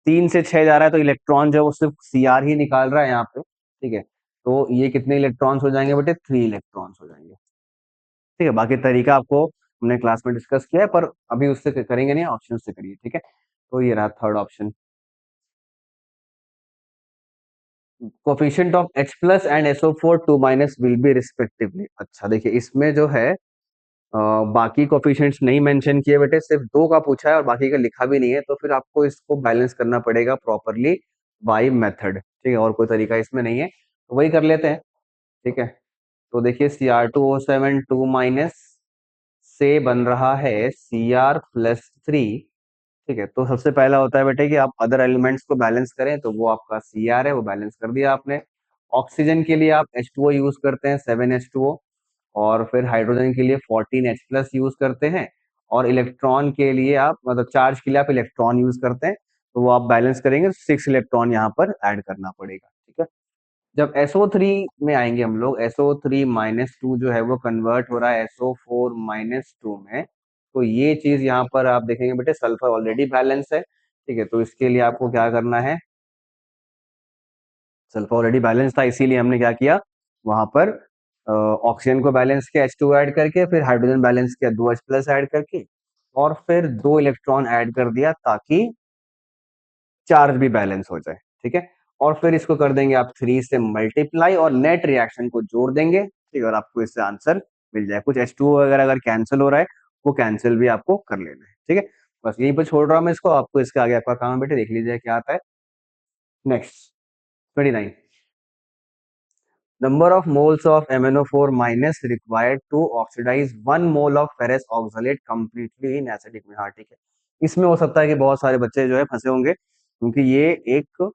Speaker 1: 3 से 6 जा रहा है तो इलेक्ट्रॉन जो है वो सिर्फ Cr ही निकाल रहा है यहाँ पे, ठीक है, तो ये कितने इलेक्ट्रॉन्स हो जाएंगे बेटे? 3 इलेक्ट्रॉन्स हो जाएंगे, ठीक है। बाकी तरीका आपको हमने क्लास में डिस्कस किया है, पर अभी उससे करेंगे नहीं, ऑप्शन से करिए, ठीक है। तो ये रहा third option, coefficient of H+ and SO4 2- will be respectively. अच्छा देखिए इसमें जो है बाकी कोफिशिएंट्स नहीं मेंशन किए बेटे, सिर्फ 2 का पूछा है और बाकी का लिखा भी नहीं है, तो फिर आपको इसको बैलेंस करना पड़ेगा प्रॉपरली बाय मेथड, ठीक है, और कोई तरीका इसमें नहीं है, तो वही कर लेते हैं, ठीक है। तो देखिए Cr2O7 2- से बन रहा है Cr+3, ठीक है। तो सबसे पहला होता है बेटे कि आप अदर एलिमेंट्स को बैलेंस करें, तो वो आपका Cr है, वो बैलेंस कर दिया आपने। ऑक्सीजन के लिए आप H2O यूज करते हैं, 7H2O, और फिर हाइड्रोजन के लिए 14H+ यूज करते हैं, और इलेक्ट्रॉन के लिए आप, मतलब चार्ज के लिए आप इलेक्ट्रॉन यूज करते हैं, तो वो आप बैलेंस करेंगे, 6 इलेक्ट्रॉन यहाँ पर ऐड करना पड़ेगा, ठीक है। जब SO3 में आएंगे हम लोग, SO3-2 जो है वो कन्वर्ट हो रहा है SO4-2 में, तो ये चीज यहाँ पर आप देखेंगे बेटे, सल्फर ऑलरेडी बैलेंस है, ठीक है, तो इसके लिए आपको क्या करना है, सल्फर ऑलरेडी बैलेंस था, इसीलिए हमने क्या किया, वहां पर ऑक्सीजन को बैलेंस किया H2 ऐड करके, फिर हाइड्रोजन बैलेंस किया 2H+ ऐड करके, और फिर 2 इलेक्ट्रॉन ऐड कर दिया ताकि चार्ज भी बैलेंस हो जाए, ठीक है। और फिर इसको कर देंगे आप 3 से मल्टीप्लाई और नेट रिएक्शन को जोड़ देंगे, ठीक है, और आपको इससे आंसर मिल जाए। कुछ H2O वगैरह अगर कैंसिल हो रहा है, वो कैंसिल भी आपको कर लेना है, ठीक है। बस यहीं पर छोड़ रहा हूँ मैं इसको, आपको इसके आगे आपका काम है बेटे, देख लीजिए क्या आता है। Next 29, number of moles of MnO4 minus required to oxidize 1 mole of ferrous oxalate completely in acidic में। हाँ ठीक है, इसमें हो सकता है कि बहुत सारे बच्चे जो है फंसे होंगे, क्योंकि ये एक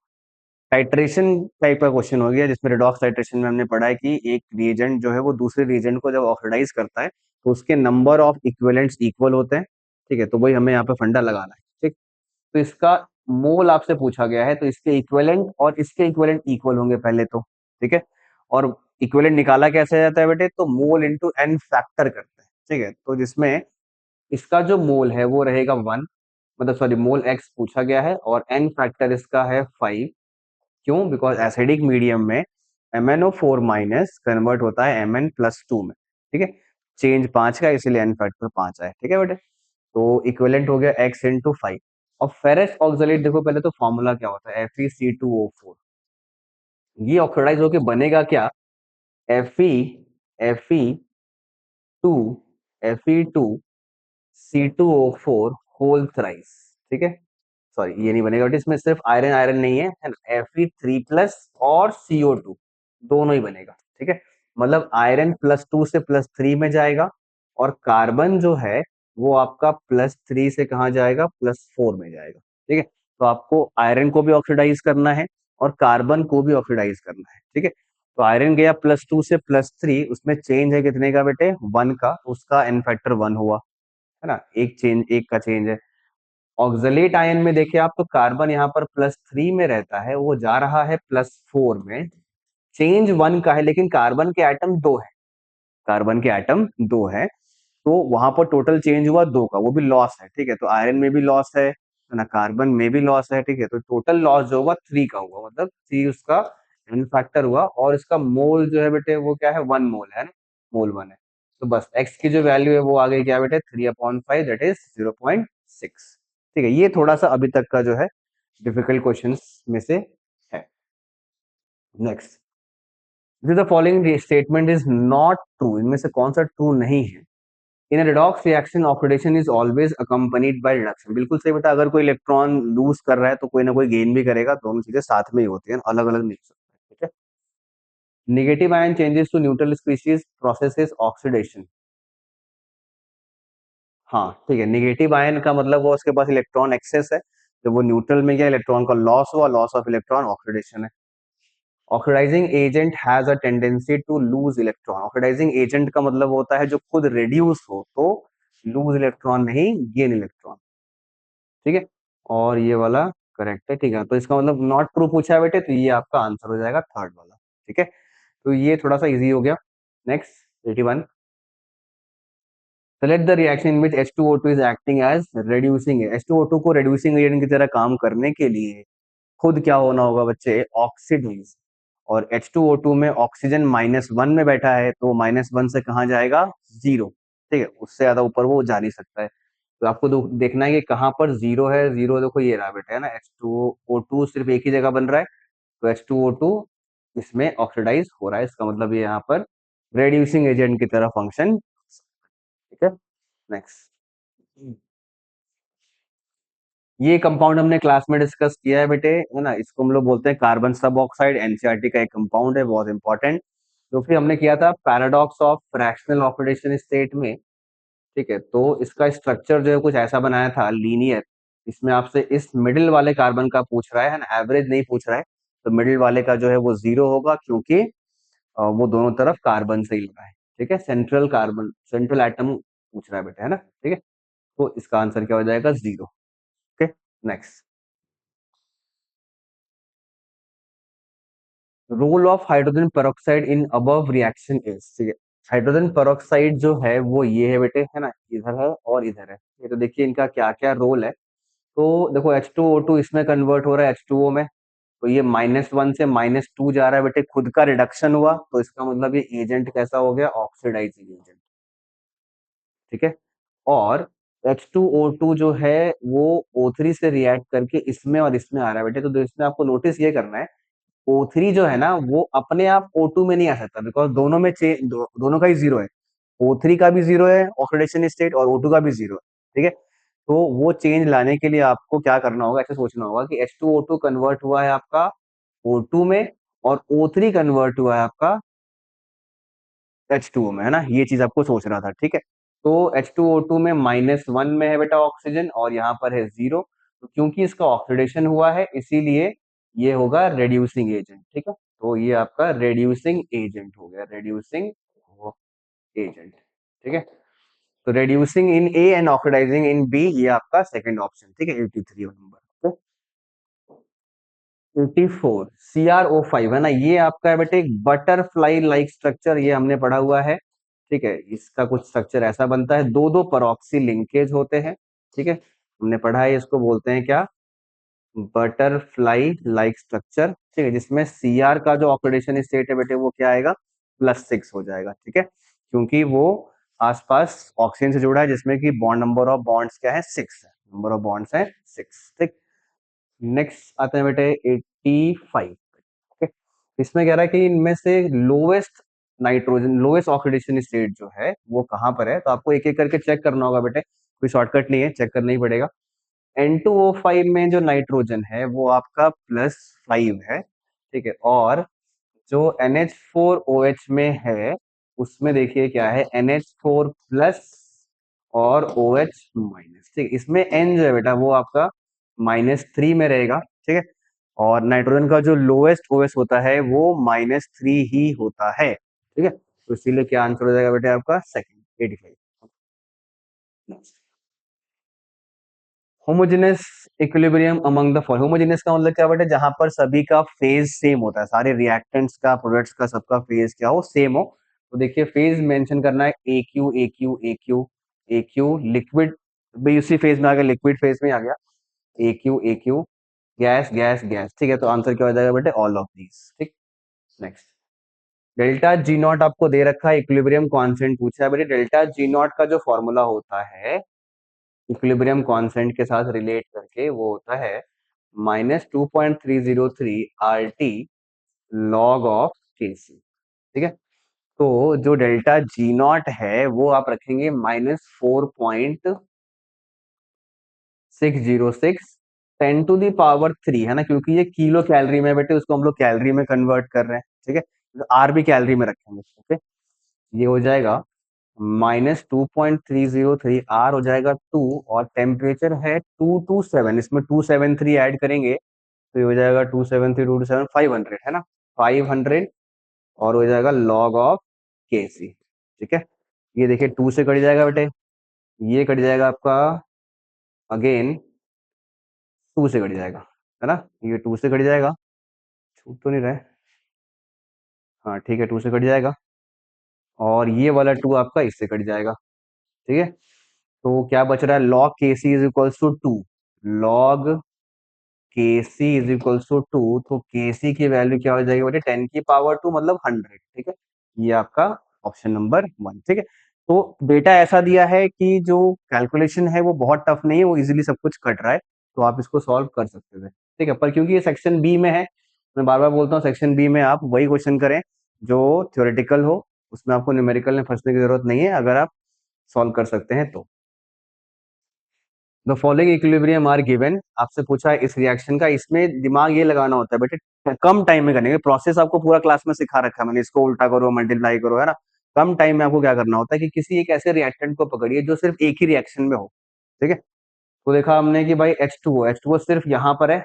Speaker 1: टाइट्रेशन टाइप का क्वेश्चन हो गया, जिसमें रिडॉक्स टाइट्रेशन में हमने पढ़ा है कि एक रिएजेंट जो है वो दूसरे रिएजेंट को जब ऑक्सीडाइज करता है, तो उसके नंबर ऑफ इक्विवेलेंट्स इक्वल होते हैं, ठीक है, तो वही हमें यहाँ पे फंडा लगाना है, ठीक। तो इसका मोल आपसे पूछा गया है, तो इसके इक्विवेलेंट और इसके इक्विवेलेंट इक्वल होंगे पहले तो, ठीक है, और इक्विवेलेंट निकाला कैसे जाता है बेटे, तो मोल इंटू एन फैक्टर करते हैं, ठीक है, तो जिसमें इसका जो मोल है वो रहेगा 1, मतलब सॉरी मोल एक्स पूछा गया है, और एन फैक्टर इसका है 5। क्यों? बिकॉज एसिडिक मीडियम में MnO4- कन्वर्ट होता है Mn+2 में, ठीक है, चेंज 5 का, इसीलिए एन फैक्टर 5 है, ठीक है बेटे। तो इक्विवेलेंट हो गया x × 5। और फेरस ऑक्सलेट देखो पहले तो फॉर्मूला क्या होता है, FeC2O4, ये ऑक्सीडाइज होके बनेगा क्या, Fe Fe2 Fe2C2O4 whole thrice, ठीक है, सॉरी ये नहीं बनेगा बेटा, इसमें सिर्फ आयरन आयरन नहीं है ना, Fe3+ और CO2 दोनों ही बनेगा, ठीक है, मतलब आयरन +2 से +3 में जाएगा, और कार्बन जो है वो आपका +3 से कहाँ जाएगा, +4 में जाएगा, ठीक है। तो आपको आयरन को भी ऑक्सीडाइज करना है और कार्बन को भी ऑक्सीडाइज करना है, ठीक है। तो आयरन गया +2 से +3, उसमें चेंज है कितने का बेटे, 1 का, उसका एन फैक्टर 1 हुआ, है ना, एक चेंज, एक का चेंज है। ऑक्सलेट आयन में देखिए आप, तो कार्बन यहाँ पर +3 में रहता है, वो जा रहा है +4 में, चेंज 1 का है, लेकिन कार्बन के एटम 2 है, कार्बन के एटम 2 है, तो वहां पर टोटल चेंज हुआ 2 का, वो भी लॉस है, ठीक है, तो आयरन में भी लॉस है ना, कार्बन में भी लॉस है, ठीक है, तो टोटल लॉस जो हुआ 3 का हुआ, मतलब 3 उसका एन फैक्टर हुआ, और इसका मोल जो है बेटे वो क्या है, 1 मोल है ना, मोल 1 है। तो बस एक्स की जो वैल्यू है वो आ गई क्या बेटे, 3/5, दैट इज 0.6, ठीक है। ये थोड़ा सा अभी तक का जो है डिफिकल्ट क्वेश्चंस में से है। Next, the following statement is not true, इनमें से कौन सा ट्रू नहीं है। In redox reaction oxidation is always accompanied by reduction, बिल्कुल सही बेटा, अगर कोई इलेक्ट्रॉन लूज कर रहा है तो कोई ना कोई गेन भी करेगा, दोनों चीजें साथ में ही होती हैं, अलग अलग नहीं हो सकता, ठीक है। Negative ion changes to neutral species process is oxidation, हाँ ठीक है, निगेटिव आयन का मतलब वो उसके पास इलेक्ट्रॉन एक्सेस है, जब वो न्यूट्रल में गया इलेक्ट्रॉन का लॉस हुआ, लॉस ऑफ इलेक्ट्रॉन ऑक्सीडेशन है। Oxidizing agent has a tendency to lose electron, oxidizing agent का मतलब होता है जो खुद रेड्यूस हो तो लूज इलेक्ट्रॉन नहीं गेन इलेक्ट्रॉन, ठीक है। और ये वाला करेक्ट है, ठीक है, तो इसका मतलब नॉट ट्रू पूछा है बेटे, तो ये आपका आंसर हो जाएगा थर्ड वाला, ठीक है। तो ये थोड़ा सा इजी हो गया। Next 81, select the reaction in which H2O2 is acting as reducing, H2O2 को रेड्यूसिंग एजेंट की तरह काम करने के लिए खुद क्या होना होगा बच्चे, ऑक्सीडाइज। और H2O2 में ऑक्सीजन -1 में बैठा है, तो -1 से कहाँ जाएगा, 0, ठीक है, उससे ज्यादा ऊपर वो जा नहीं सकता है। तो आपको देखना है कि कहाँ पर जीरो है, जीरो देखो ये रहा बेटा, है ना, H2O2 सिर्फ एक ही जगह बन रहा है, तो H2O2 इसमें ऑक्सीडाइज हो रहा है, इसका मतलब ये यहाँ पर रेड्यूसिंग एजेंट की तरह फंक्शन, ठीक है। नेक्स्ट, ये कंपाउंड हमने क्लास में डिस्कस किया है बेटे, है ना, इसको हम लोग बोलते हैं कार्बन सब ऑक्साइड, एनसीईआरटी का एक कंपाउंड है, बहुत इंपॉर्टेंट, जो फिर हमने किया था paradox of fractional oxidation state में, ठीक है। तो इसका स्ट्रक्चर जो है कुछ ऐसा बनाया था लीनियर, इसमें आपसे इस मिडिल वाले कार्बन का पूछ रहा है ना, एवरेज नहीं पूछ रहा है, तो मिडिल वाले का जो है वो 0 होगा, क्योंकि वो दोनों तरफ कार्बन से ही लगा है, ठीक है, सेंट्रल कार्बन, सेंट्रल एटम पूछ रहा है बेटा, है ना, ठीक है। तो इसका आंसर क्या हो जाएगा, 0, okay. Next, role of hydrogen peroxide in above reaction is, ठीक है। हाइड्रोजन पेरोक्साइड जो है वो ये है बेटे, है ना, इधर है और इधर है, ये तो देखिए इनका क्या क्या रोल है। तो देखो H2O2 इसमें कन्वर्ट हो रहा है H2O में, तो ये -1 से -2 जा रहा है बेटे, खुद का रिडक्शन हुआ, तो इसका मतलब ये एजेंट कैसा हो गया, ऑक्सीडाइजिंग एजेंट, ठीक है। और H2O2 जो है वो O3 से रिएक्ट करके इसमें और इसमें आ रहा है बेटे, तो इसमें आपको नोटिस ये करना है, O3 जो है ना वो अपने आप O2 में नहीं आ सकता, बिकॉज दोनों में दोनों का ही 0 है, O3 का भी 0 है ऑक्सीडेशन स्टेट और O2 का भी 0 है, ठीक है। तो वो चेंज लाने के लिए आपको क्या करना होगा, ऐसे सोचना होगा कि H2O2 कन्वर्ट हुआ है आपका O2 में, और O3 कन्वर्ट हुआ है आपका H2O में, है ना, ये चीज आपको सोचना था, ठीक है। तो H2O2 में -1 में है बेटा ऑक्सीजन, और यहाँ पर है 0, तो क्योंकि इसका ऑक्सीडेशन हुआ है इसीलिए ये होगा रेड्यूसिंग एजेंट, ठीक है। तो ये आपका रेड्यूसिंग एजेंट हो गया, रेड्यूसिंग एजेंट, ठीक है। तो reducing in A and oxidizing in B, ये आपका सेकंड ऑप्शन, ठीक है, 83 नंबर। 84 CrO5, है ना, ये आपका है बेटे एक बटरफ्लाई लाइक स्ट्रक्चर, ये हमने पढ़ा हुआ है, ठीक है। इसका कुछ स्ट्रक्चर ऐसा बनता है, दो दो परऑक्सी लिंकेज होते हैं, ठीक है, हमने पढ़ा है, इसको बोलते हैं क्या, बटरफ्लाई लाइक स्ट्रक्चर, ठीक है, जिसमें Cr का जो ऑक्सीडेशन स्टेट है बेटे वो क्या आएगा, +6 हो जाएगा, ठीक है, क्योंकि वो आसपास ऑक्सीजन से जुड़ा है, जिसमें कि बॉन्ड नंबर ऑफ बॉन्ड्स क्या है, 6 है, नंबर ऑफ बॉन्ड्स है 6, ठीक। नेक्स्ट आते हैं बेटे 85, ठीक है। इसमें कह रहा है कि इनमें से lowest nitrogen, lowest oxidation state जो है वो कहाँ पर है, तो आपको एक एक करके चेक करना होगा बेटे, कोई शॉर्टकट नहीं है, चेक करना ही पड़ेगा। N2O5 में जो नाइट्रोजन है वो आपका +5 है, ठीक है, और जो NH4OH में है उसमें देखिए क्या है, NH4 प्लस और OH माइनस, ठीक है, इसमें N जो है बेटा वो आपका -3 में रहेगा, ठीक है, और नाइट्रोजन का जो लोएस्ट OH होता है वो -3 ही होता है, ठीक है, तो इसीलिए क्या आंसर हो जाएगा बेटे आपका second, 85। Homogeneous equilibrium among the following, homogeneous का मतलब क्या बेटा, जहां पर सभी का फेज सेम होता है, सारे रिएक्टेंट्स का, प्रोडक्ट्स का, सबका फेज क्या हो, सेम हो। तो देखिए फेज मेंशन करना है, a q a q a q a q, liquid भी उसी फेज में आ गया, लिक्विड फेज में आ गया, ए क्यू, गैस गैस गैस, ठीक है, तो आंसर क्या हो जाएगा बेटे, ऑल ऑफ दीज, ठीक। नेक्स्ट, डेल्टा जी नॉट आपको दे रखा है, इक्विलिब्रियम कांस्टेंट पूछा है बेटे, डेल्टा जी नॉट का जो फॉर्मूला होता है इक्विलिब्रियम कांस्टेंट के साथ रिलेट करके, वो होता है -2.303 RT लॉग ऑफ Kc, ठीक है। तो जो डेल्टा जी नॉट है वो आप रखेंगे -4.606 10⁻³ है ना, क्योंकि ये किलो कैलोरी में बेटे, उसको हम लोग कैलोरी में कन्वर्ट कर रहे हैं, ठीक है, तो आर भी कैलोरी में रखेंगे, ओके, ये हो जाएगा -2.303 आर हो जाएगा 2, और टेम्परेचर है 227, इसमें 273 ऐड करेंगे तो ये हो जाएगा 273 227 500 है ना, 500, और हो जाएगा लॉग ऑफ के सी। ठीक है, ये देखिए 2 से कट जाएगा बेटे, ये कट जाएगा आपका अगेन 2 से कट जाएगा, है ना, ये 2 से कट जाएगा, छूट तो नहीं रहा है, हाँ ठीक है 2 से कट जाएगा, और ये वाला 2 आपका इससे कट जाएगा। ठीक है, तो क्या बच रहा है, लॉग के सी इज इक्वल्स टू 2, लॉग के सी इज इक्वल्स टू 2, तो के सी की वैल्यू क्या हो जाएगी बेटे, 10 की पावर 2 मतलब 100। ठीक है, ये आपका ऑप्शन नंबर 1। ठीक है, तो डेटा ऐसा दिया है कि जो कैलकुलेशन है वो बहुत टफ नहीं है, वो इजीली सब कुछ कट रहा है, तो आप इसको सॉल्व कर सकते थे। ठीक है, पर क्योंकि ये सेक्शन बी में है, मैं बार बार बोलता हूँ सेक्शन बी में आप वही क्वेश्चन करें जो थ्योरेटिकल हो, उसमें आपको न्यूमेरिकल में फंसने की जरूरत नहीं है, अगर आप सॉल्व कर सकते हैं तो। The following equilibrium are given, आपसे पूछा है इस रिएक्शन का, इसमें दिमाग ये लगाना होता है बेटे, कम टाइम में करने, प्रोसेस आपको पूरा क्लास में सिखा रखा है मैंने, इसको उल्टा करो मल्टीप्लाई करो, है ना, कम टाइम में आपको क्या करना होता है कि किसी एक ऐसे रिएक्टेंट को पकड़िए जो सिर्फ एक ही रिएक्शन में हो। ठीक है, तो देखा हमने कि भाई H2O सिर्फ यहाँ पर है,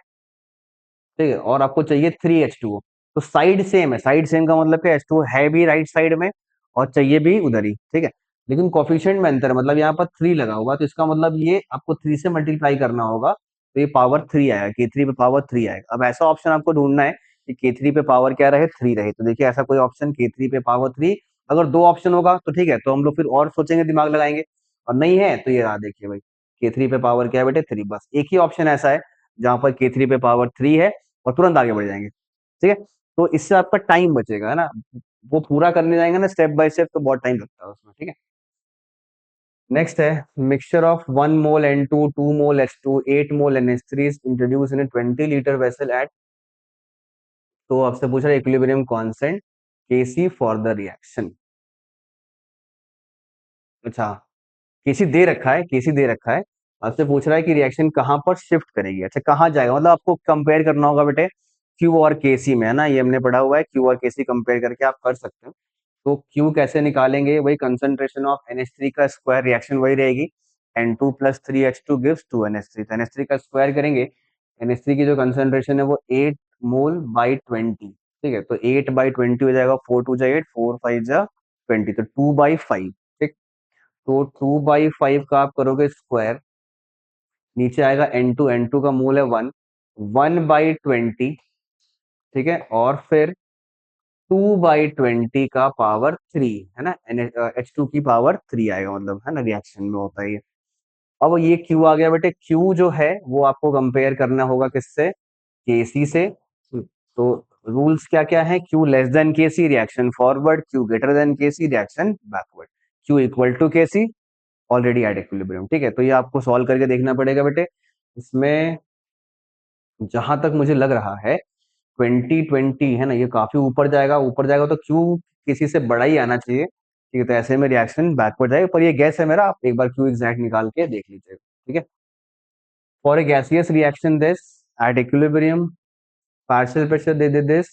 Speaker 1: ठीक है, और आपको चाहिए 3H2O, तो साइड सेम है, साइड सेम का मतलब कि H2O है भी राइट साइड में और चाहिए भी उधर ही। ठीक है, लेकिन कोफिशिएंट में अंतर है, मतलब यहाँ पर 3 लगा होगा, तो इसका मतलब ये आपको 3 से मल्टीप्लाई करना होगा, तो ये पावर 3 आएगा, K3 पे पावर 3 आएगा। अब ऐसा ऑप्शन आपको ढूंढना है कि K3 पे पावर क्या रहे, 3 रहे, तो देखिए ऐसा कोई ऑप्शन K3 पे पावर 3, अगर 2 ऑप्शन होगा तो ठीक है, तो हम लोग फिर और सोचेंगे, दिमाग लगाएंगे, और नहीं है तो ये रहा, देखिए भाई K3 पे पावर क्या है बेटे, 3, बस एक ही ऑप्शन ऐसा है जहां पर K3 पे पावर 3 है, और तुरंत आगे बढ़ जाएंगे। ठीक है, तो इससे आपका टाइम बचेगा, है ना, वो पूरा करने जाएंगे ना स्टेप बाय स्टेप, तो बहुत टाइम लगता है उसमें। ठीक है, नेक्स्ट है mixture of 1 mole N2 2 mole H2 8 mole NH3 is introduce in A 20 litre vessel eight, तो आपसे पूछ रहा है equilibrium constant Kc for the reaction. अच्छा, केसी दे रखा है, केसी दे रखा है, आपसे पूछ रहा है कि रिएक्शन कहाँ पर शिफ्ट करेगी, अच्छा कहाँ जाएगा, मतलब आपको कंपेयर करना होगा बेटे क्यू और केसी में, है ना, ये हमने पढ़ा हुआ है, क्यू और केसी कंपेयर करके आप कर सकते हो। तो क्यू कैसे निकालेंगे, वही कंसंट्रेशन ऑफ NH3 का स्क्वायर, रिएक्शन वही रहेगी, N2 plus 3H2 gives 2NH3, तो NH3 का स्क्वायर करेंगे, NH3 की जो कंसंट्रेशन है वो 8 मोल/20, ठीक है, तो 8/20 हो जाएगा, 4 2 जा 8, 4 5 जा 20, तो 2/5। ठीक, तो 2/5 का आप करोगे स्क्वायर, नीचे आएगा N2 का मूल है 1, 1/20, ठीक है, और फिर 2/20 का पावर 3, है ना, H2 की पावर 3 आएगा, मतलब है ना, रिएक्शन में होता है ये। अब ये Q आ गया बेटे, Q जो है वो आपको कंपेयर करना होगा किससे, Kc से। तो रूल्स क्या क्या है, Q less than Kc reaction forward, Q greater than Kc reaction backward, Q equal to Kc already at equilibrium. ठीक है, तो ये आपको सॉल्व करके देखना पड़ेगा बेटे, इसमें जहां तक मुझे लग रहा है 2020 है ना, ये काफी ऊपर जाएगा, ऊपर जाएगा तो क्यू किसी से बड़ा ही आना चाहिए। ठीक है, तो ऐसे में रिएक्शन बैकवर्ड जाएगा, पर ये गैस है मेरा, आप एक बार क्यू एग्जैक्ट निकाल के देख लीजिएगा। ठीक है, for a gaseous reaction this at equilibrium partial pressure they they this,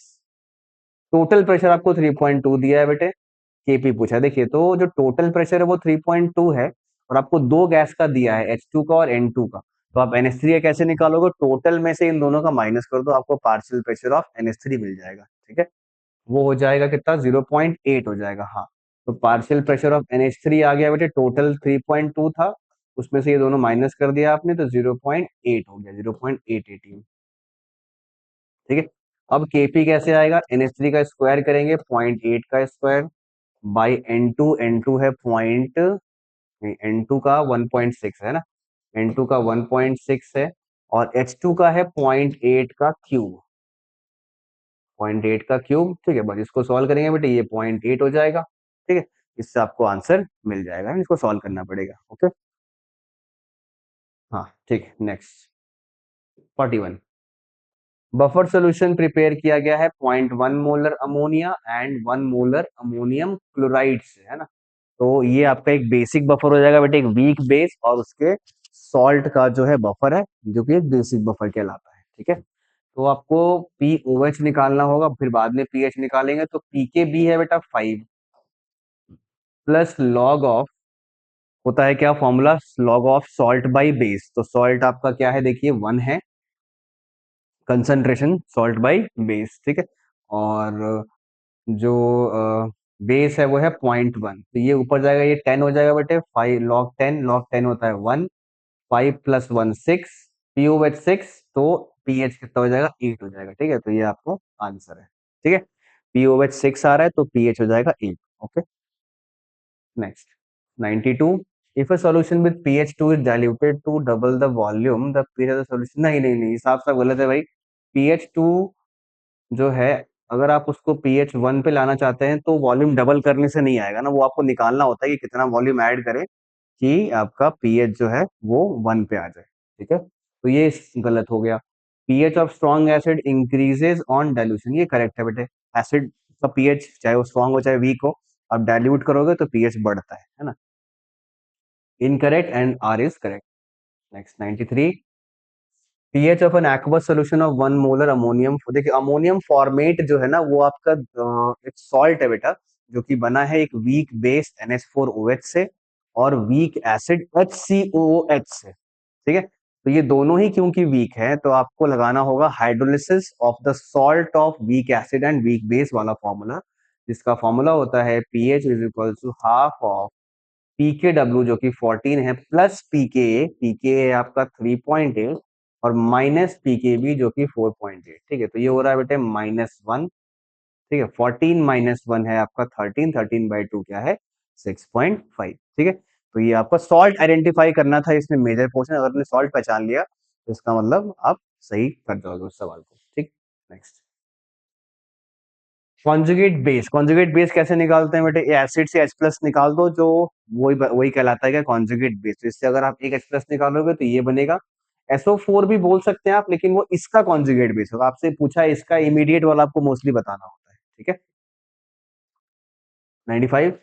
Speaker 1: total pressure आपको 3.2 दिया है बेटे, केपी पूछा है, देखिए तो जो टोटल प्रेशर है वो 3.2 है, और आपको दो गैस का दिया है H2 का और N2 का, तो आप NH3 कैसे निकालोगे, टोटल में से इन दोनों का माइनस कर दो, आपको पार्शियल प्रेशर ऑफ NH3 मिल जाएगा। ठीक है, वो हो जाएगा कितना, 0.8 हो जाएगा, हाँ, तो पार्शियल प्रेशर ऑफ NH3 आ गया बेटे, टोटल 3.2 था, उसमें से ये दोनों माइनस कर दिया आपने, तो 0.8 हो गया, 0.818। ठीक है, अब Kp कैसे आएगा, NH3 का स्क्वायर करेंगे, 0.8 का स्क्वायर बाई N2 है पॉइंट, N2 का 1.6 है ना, N2 का 1.6 है, और H2 का है 0.8 का क्यूब, 0.8 का क्यूब। ठीक है, बस इसको सॉल्व करेंगे बेटे, ये 0.8 हो जाएगा। ठीक है, इससे आपको आंसर मिल जाएगा, इसको सॉल्व करना पड़ेगा। ओके, हाँ ठीक है, नेक्स्ट 41, बफर सोल्यूशन प्रिपेयर किया गया है 0.1 molar ammonia and 1 molar ammonium chloride से, है ना, तो ये आपका एक बेसिक बफर हो जाएगा बेटे, एक वीक बेस और उसके सॉल्ट का जो है बफर है, जो कि एक बेसिक बफर कहलाता है। ठीक है, तो आपको POH निकालना होगा, फिर बाद में पीएच निकालेंगे, तो पीके बी है बेटा 5, प्लस लॉग ऑफ, होता है क्या formula, log of salt by base. तो सॉल्ट आपका क्या है, देखिए 1 है, कंसंट्रेशन सॉल्ट बाई बेस, ठीक है। और जो बेस है वो है 0.1, तो ये ऊपर जाएगा, ये 10 हो जाएगा बेटे, 5 लॉग 10 होता है 1, 5 प्लस 1 6, पीओएच 6, तो पीएच कितना हो जाएगा, 8 हो जाएगा, ठीक है। तो ये आपको आंसर है, ठीक है। पीओएच 6 आ रहा है तो पीएच हो जाएगा 8। Okay, next 92, if a solution with pH 2 is diluted to double the volume the pH of the solution, नहीं नहीं नहीं, हिसाब से गलत है भाई। pH 2 जो है, अगर आप उसको pH 1 पे लाना चाहते हैं तो वॉल्यूम डबल करने से नहीं आएगा ना, वो आपको निकालना होता है कि कितना वॉल्यूम ऐड करें कि आपका pH जो है वो 1 पे आ जाए, ठीक है। तो ये गलत हो गया। pH of strong acid increases on dilution, ये करेक्ट है बेटे। एसिड का pH चाहे वो स्ट्रॉन्ग हो चाहे वीक हो, आप डाइल्यूट करोगे तो pH बढ़ता है ना। Incorrect and R is correct. Next 93, pH of an aqueous solution of 1 molar ammonium, देखिए अमोनियम फॉर्मेट जो है ना वो आपका एक सॉल्ट है बेटा, जो कि बना है एक वीक बेस NH4OH से और वीक एसिड HCOOH से, ठीक है। तो ये दोनों ही क्योंकि वीक है तो आपको लगाना होगा hydrolysis of the salt of weak acid and weak base वाला फॉर्मूला, जिसका फॉर्मूला होता है pH is equal to half of PKW जो कि 14 है, प्लस पीके आपका 3.8 और माइनस पीकेबी जो कि 4.8, ठीक है। तो ये हो रहा है बेटे -1, ठीक है। 14 -1 है आपका 13, 13/2 क्या है 6.5, ठीक है। तो ये आपका सॉल्ट आइडेंटिफाई करना था इसमें मेजर पोर्शन, अगर आपने सॉल्ट पहचान लिया तो इसका मतलब आप सही कर जाओगे उस सवाल को, ठीक। नेक्स्ट, कॉन्जुगेट बेस कैसे निकालते हैं बेटे, एसिड से H प्लस निकाल दो, जो वही वही कहलाता है क्या कॉन्जुगेट बेस। तो इससे अगर आप एक H प्लस निकालोगे तो ये बनेगा, SO4 भी बोल सकते हैं आप, लेकिन वो इसका कॉन्जुगेट बेस होगा। आपसे पूछा है इसका इमीडिएट वाला, आपको मोस्टली बताना होता है, ठीक है। 95,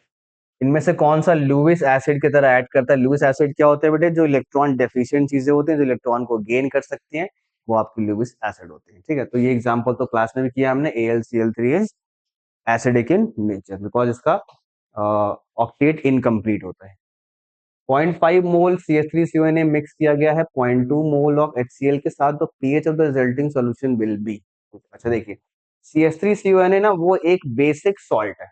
Speaker 1: इनमें से कौन सा लुइस एसिड की तरह ऐड करता है। लुइस एसिड क्या होते हैं बेटे, जो इलेक्ट्रॉन डेफिशिएंट चीजें होती हैं, जो इलेक्ट्रॉन को गेन कर सकती हैं, वो आपकी लुइस एसिड होती है, ठीक है। तो ये एग्जांपल तो क्लास में भी किया हमने, AlCl3 is acidic in nature because इसका ऑक्टेट इनकम्प्लीट होता है। 0.5 मोल CH3CONA मिक्स किया गया है 0.2 मोल ऑफ HCl के साथ, तो pH of the resulting solution will be. अच्छा देखिए, CH3CONA ना वो एक बेसिक सॉल्ट है।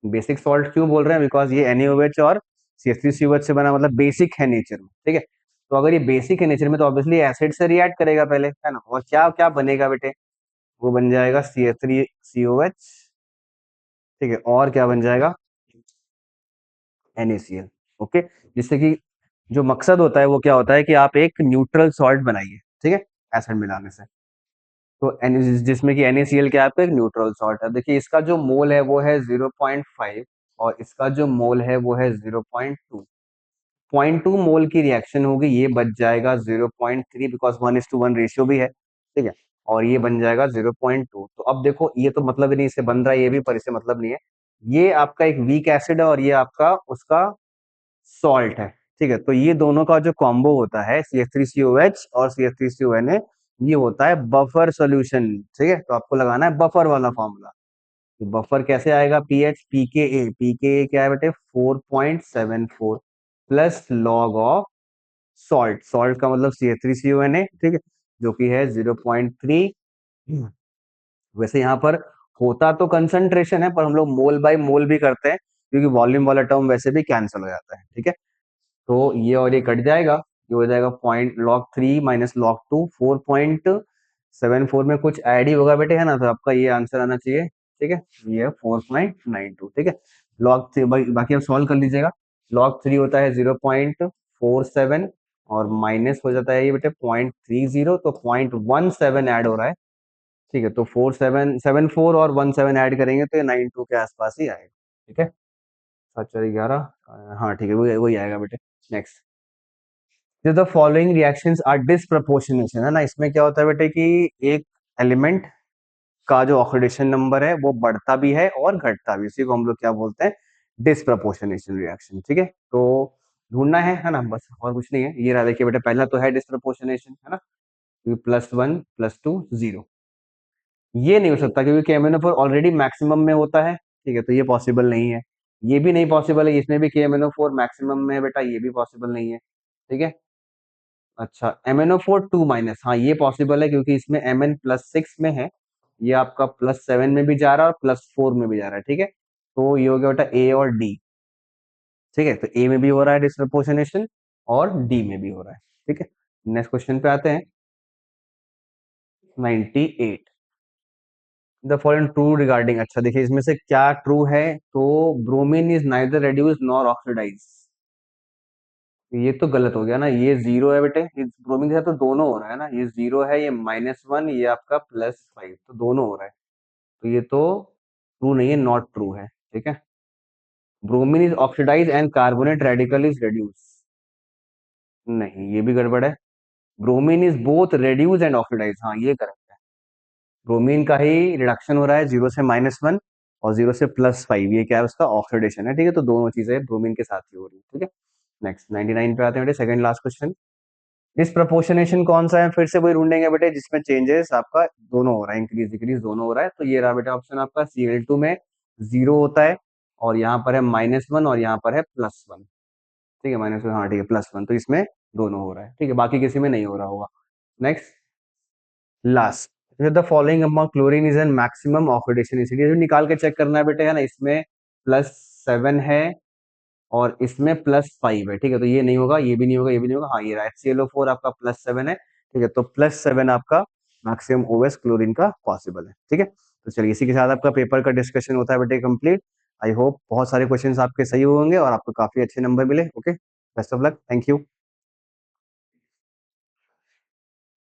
Speaker 1: बेसिक सॉल्ट क्यों बोल रहे हैं, बिकॉज ये NaOH और CH3COH से बना, मतलब बेसिक है नेचर में, ठीक है। तो अगर ये बेसिक है नेचर में तो ऑब्वियसली एसिड से रिएक्ट करेगा पहले, है ना। और क्या क्या बनेगा बेटे, वो बन जाएगा CH3COH, ठीक है। और क्या बन जाएगा, NaCl, ओके। जिससे कि जो मकसद होता है वो क्या होता है कि आप एक न्यूट्रल सॉल्ट बनाइए, ठीक है, एसिड मिलाने से। तो जिसमें कि NaCl क्या है, आपका एक न्यूट्रल सॉल्ट है। देखिए इसका जो मोल है वो है 0.5 और इसका जो मोल है वो है 0.2। 0.2 मोल की रिएक्शन होगी, ये बच जाएगा 0.3, बिकॉज 1:1 रेशियो भी है, ठीक है। और ये बन जाएगा 0.2। तो अब देखो ये तो मतलब ही नहीं, इससे बन रहा है ये भी, पर इससे मतलब नहीं है। ये आपका एक वीक एसिड है और ये आपका उसका सॉल्ट है, ठीक है। तो ये दोनों का जो कॉम्बो होता है CH3COH और CH3CONA, ये होता है बफर सॉल्यूशन, ठीक है। तो आपको लगाना है बफर वाला फॉर्मूला। तो बफर कैसे आएगा, पीएच पीके क्या है बेटे 4.74 plus log of salt, salt का मतलब CH3CONA, ठीक है, जो कि है 0.3। वैसे यहाँ पर होता तो कंसंट्रेशन है, पर हम लोग मोल बाय मोल भी करते हैं क्योंकि वॉल्यूम वाला टर्म वैसे भी कैंसिल हो जाता है, ठीक है। तो ये और ये कट जाएगा, ये हो जाएगा पॉइंट log 3 माइनस log 2, 4.74 में कुछ ऐड ही होगा बेटे, है ना। तो आपका ये आंसर आना चाहिए, ठीक है। ये है 4.92, ठीक है। log 3 बाकी आप सॉल्व कर लीजिएगा। log 3 होता है 0.47 और माइनस हो जाता है ये बेटे 0.30, तो 0.17 ऐड हो रहा है, ठीक है। तो 4774 और 17 ऐड करेंगे तो ये 92 के आसपास ही आएगा, ठीक है। 7 4 11, हाँ ठीक है, वही वही आएगा बेटे। नेक्स्ट, जो the following reactions are disproportionation, है ना। इसमें क्या होता है बेटे कि एक एलिमेंट का जो ऑक्सीडेशन नंबर है वो बढ़ता भी है और घटता भी, इसी को हम लोग क्या बोलते हैं, डिसप्रपोर्शनेशन रिएक्शन, ठीक है। तो ढूंढना है ना, बस और कुछ नहीं है। ये रहा देखिए बेटा, पहला तो है डिसप्रपोर्शनेशन, है ना, +1 +2 0। ये नहीं हो सकता क्योंकि KMnO4 ऑलरेडी मैक्सिमम में होता है, ठीक है, तो ये पॉसिबल नहीं है। ये भी नहीं पॉसिबल है, इसमें भी KMnO4 मैक्सिमम में है बेटा, ये भी पॉसिबल नहीं है। ठीक है। अच्छा, MnO4 2 माइनस, हाँ ये पॉसिबल है क्योंकि इसमें Mn+6 में है, ये आपका +7 में भी जा रहा है और +4 में भी जा रहा है। ठीक है, तो ये हो गया बेटा ए और डी। ठीक है, तो ए में भी हो रहा है डिस्प्रपोर्शनेशन और डी में भी हो रहा है। ठीक है, नेक्स्ट क्वेश्चन पे आते हैं। 98 द फॉलोइंग ट्रू रिगार्डिंग, अच्छा देखिए इसमें से क्या ट्रू है, तो bromine is neither reduce nor oxidize, ये तो गलत हो गया ना, ये जीरो है बेटे, इस ब्रोमीन के साथ तो दोनों हो रहा है ना, ये जीरो है, ये -1, ये आपका +5, तो दोनों हो रहा है, तो ये तो ट्रू नहीं है, नॉट ट्रू है। ठीक है, bromine is oxidize and carbonate radical is reduce, नहीं ये भी गड़बड़ है, bromine is both reduce and oxidize, हाँ ये करेक्ट है, ब्रोमीन का ही रिडक्शन हो रहा है 0 से -1 और 0 से +5, ये क्या है उसका ऑक्सीडेशन है। ठीक है, तो दोनों चीजें ब्रोमीन के साथ ही हो रही है। ठीक है, नेक्स्ट 99 पे आते हैं बेटे, सेकंड लास्ट क्वेश्चन। डिस्प्रपोर्शनेशन कौन सा है, फिर से वही ढूंढेंगे बेटे जिसमें चेंजेस आपका दोनों हो रहा है, इंक्रीज डिक्रीज दोनों हो रहा है, तो ये रहा बेटा ऑप्शन आपका, Cl2 में 0 होता है और यहाँ पर है -1 और यहाँ पर है +1। ठीक है, -1, हाँ ठीक है, +1, तो इसमें दोनों हो रहा है। ठीक है, बाकी किसी में नहीं हो रहा होगा। Next last, the following amount chlorine is an maximum oxidation, इसलिए जो निकाल के चेक करना है बेटे, है ना, इसमें +7 है और इसमें +5 है। ठीक है, तो ये नहीं होगा, ये भी नहीं होगा, ये भी नहीं होगा, हाँ ये रहा HClO4 आपका +7 है। ठीक है, तो +7 आपका मैक्सिमम OS क्लोरीन का पॉसिबल है। ठीक है, तो चलिए इसी के साथ आपका पेपर का डिस्कशन होता है बेटे कंप्लीट। आई होप बहुत सारे क्वेश्चंस आपके सही होंगे और आपको काफी अच्छे नंबर मिले। Okay, best of luck, thank you.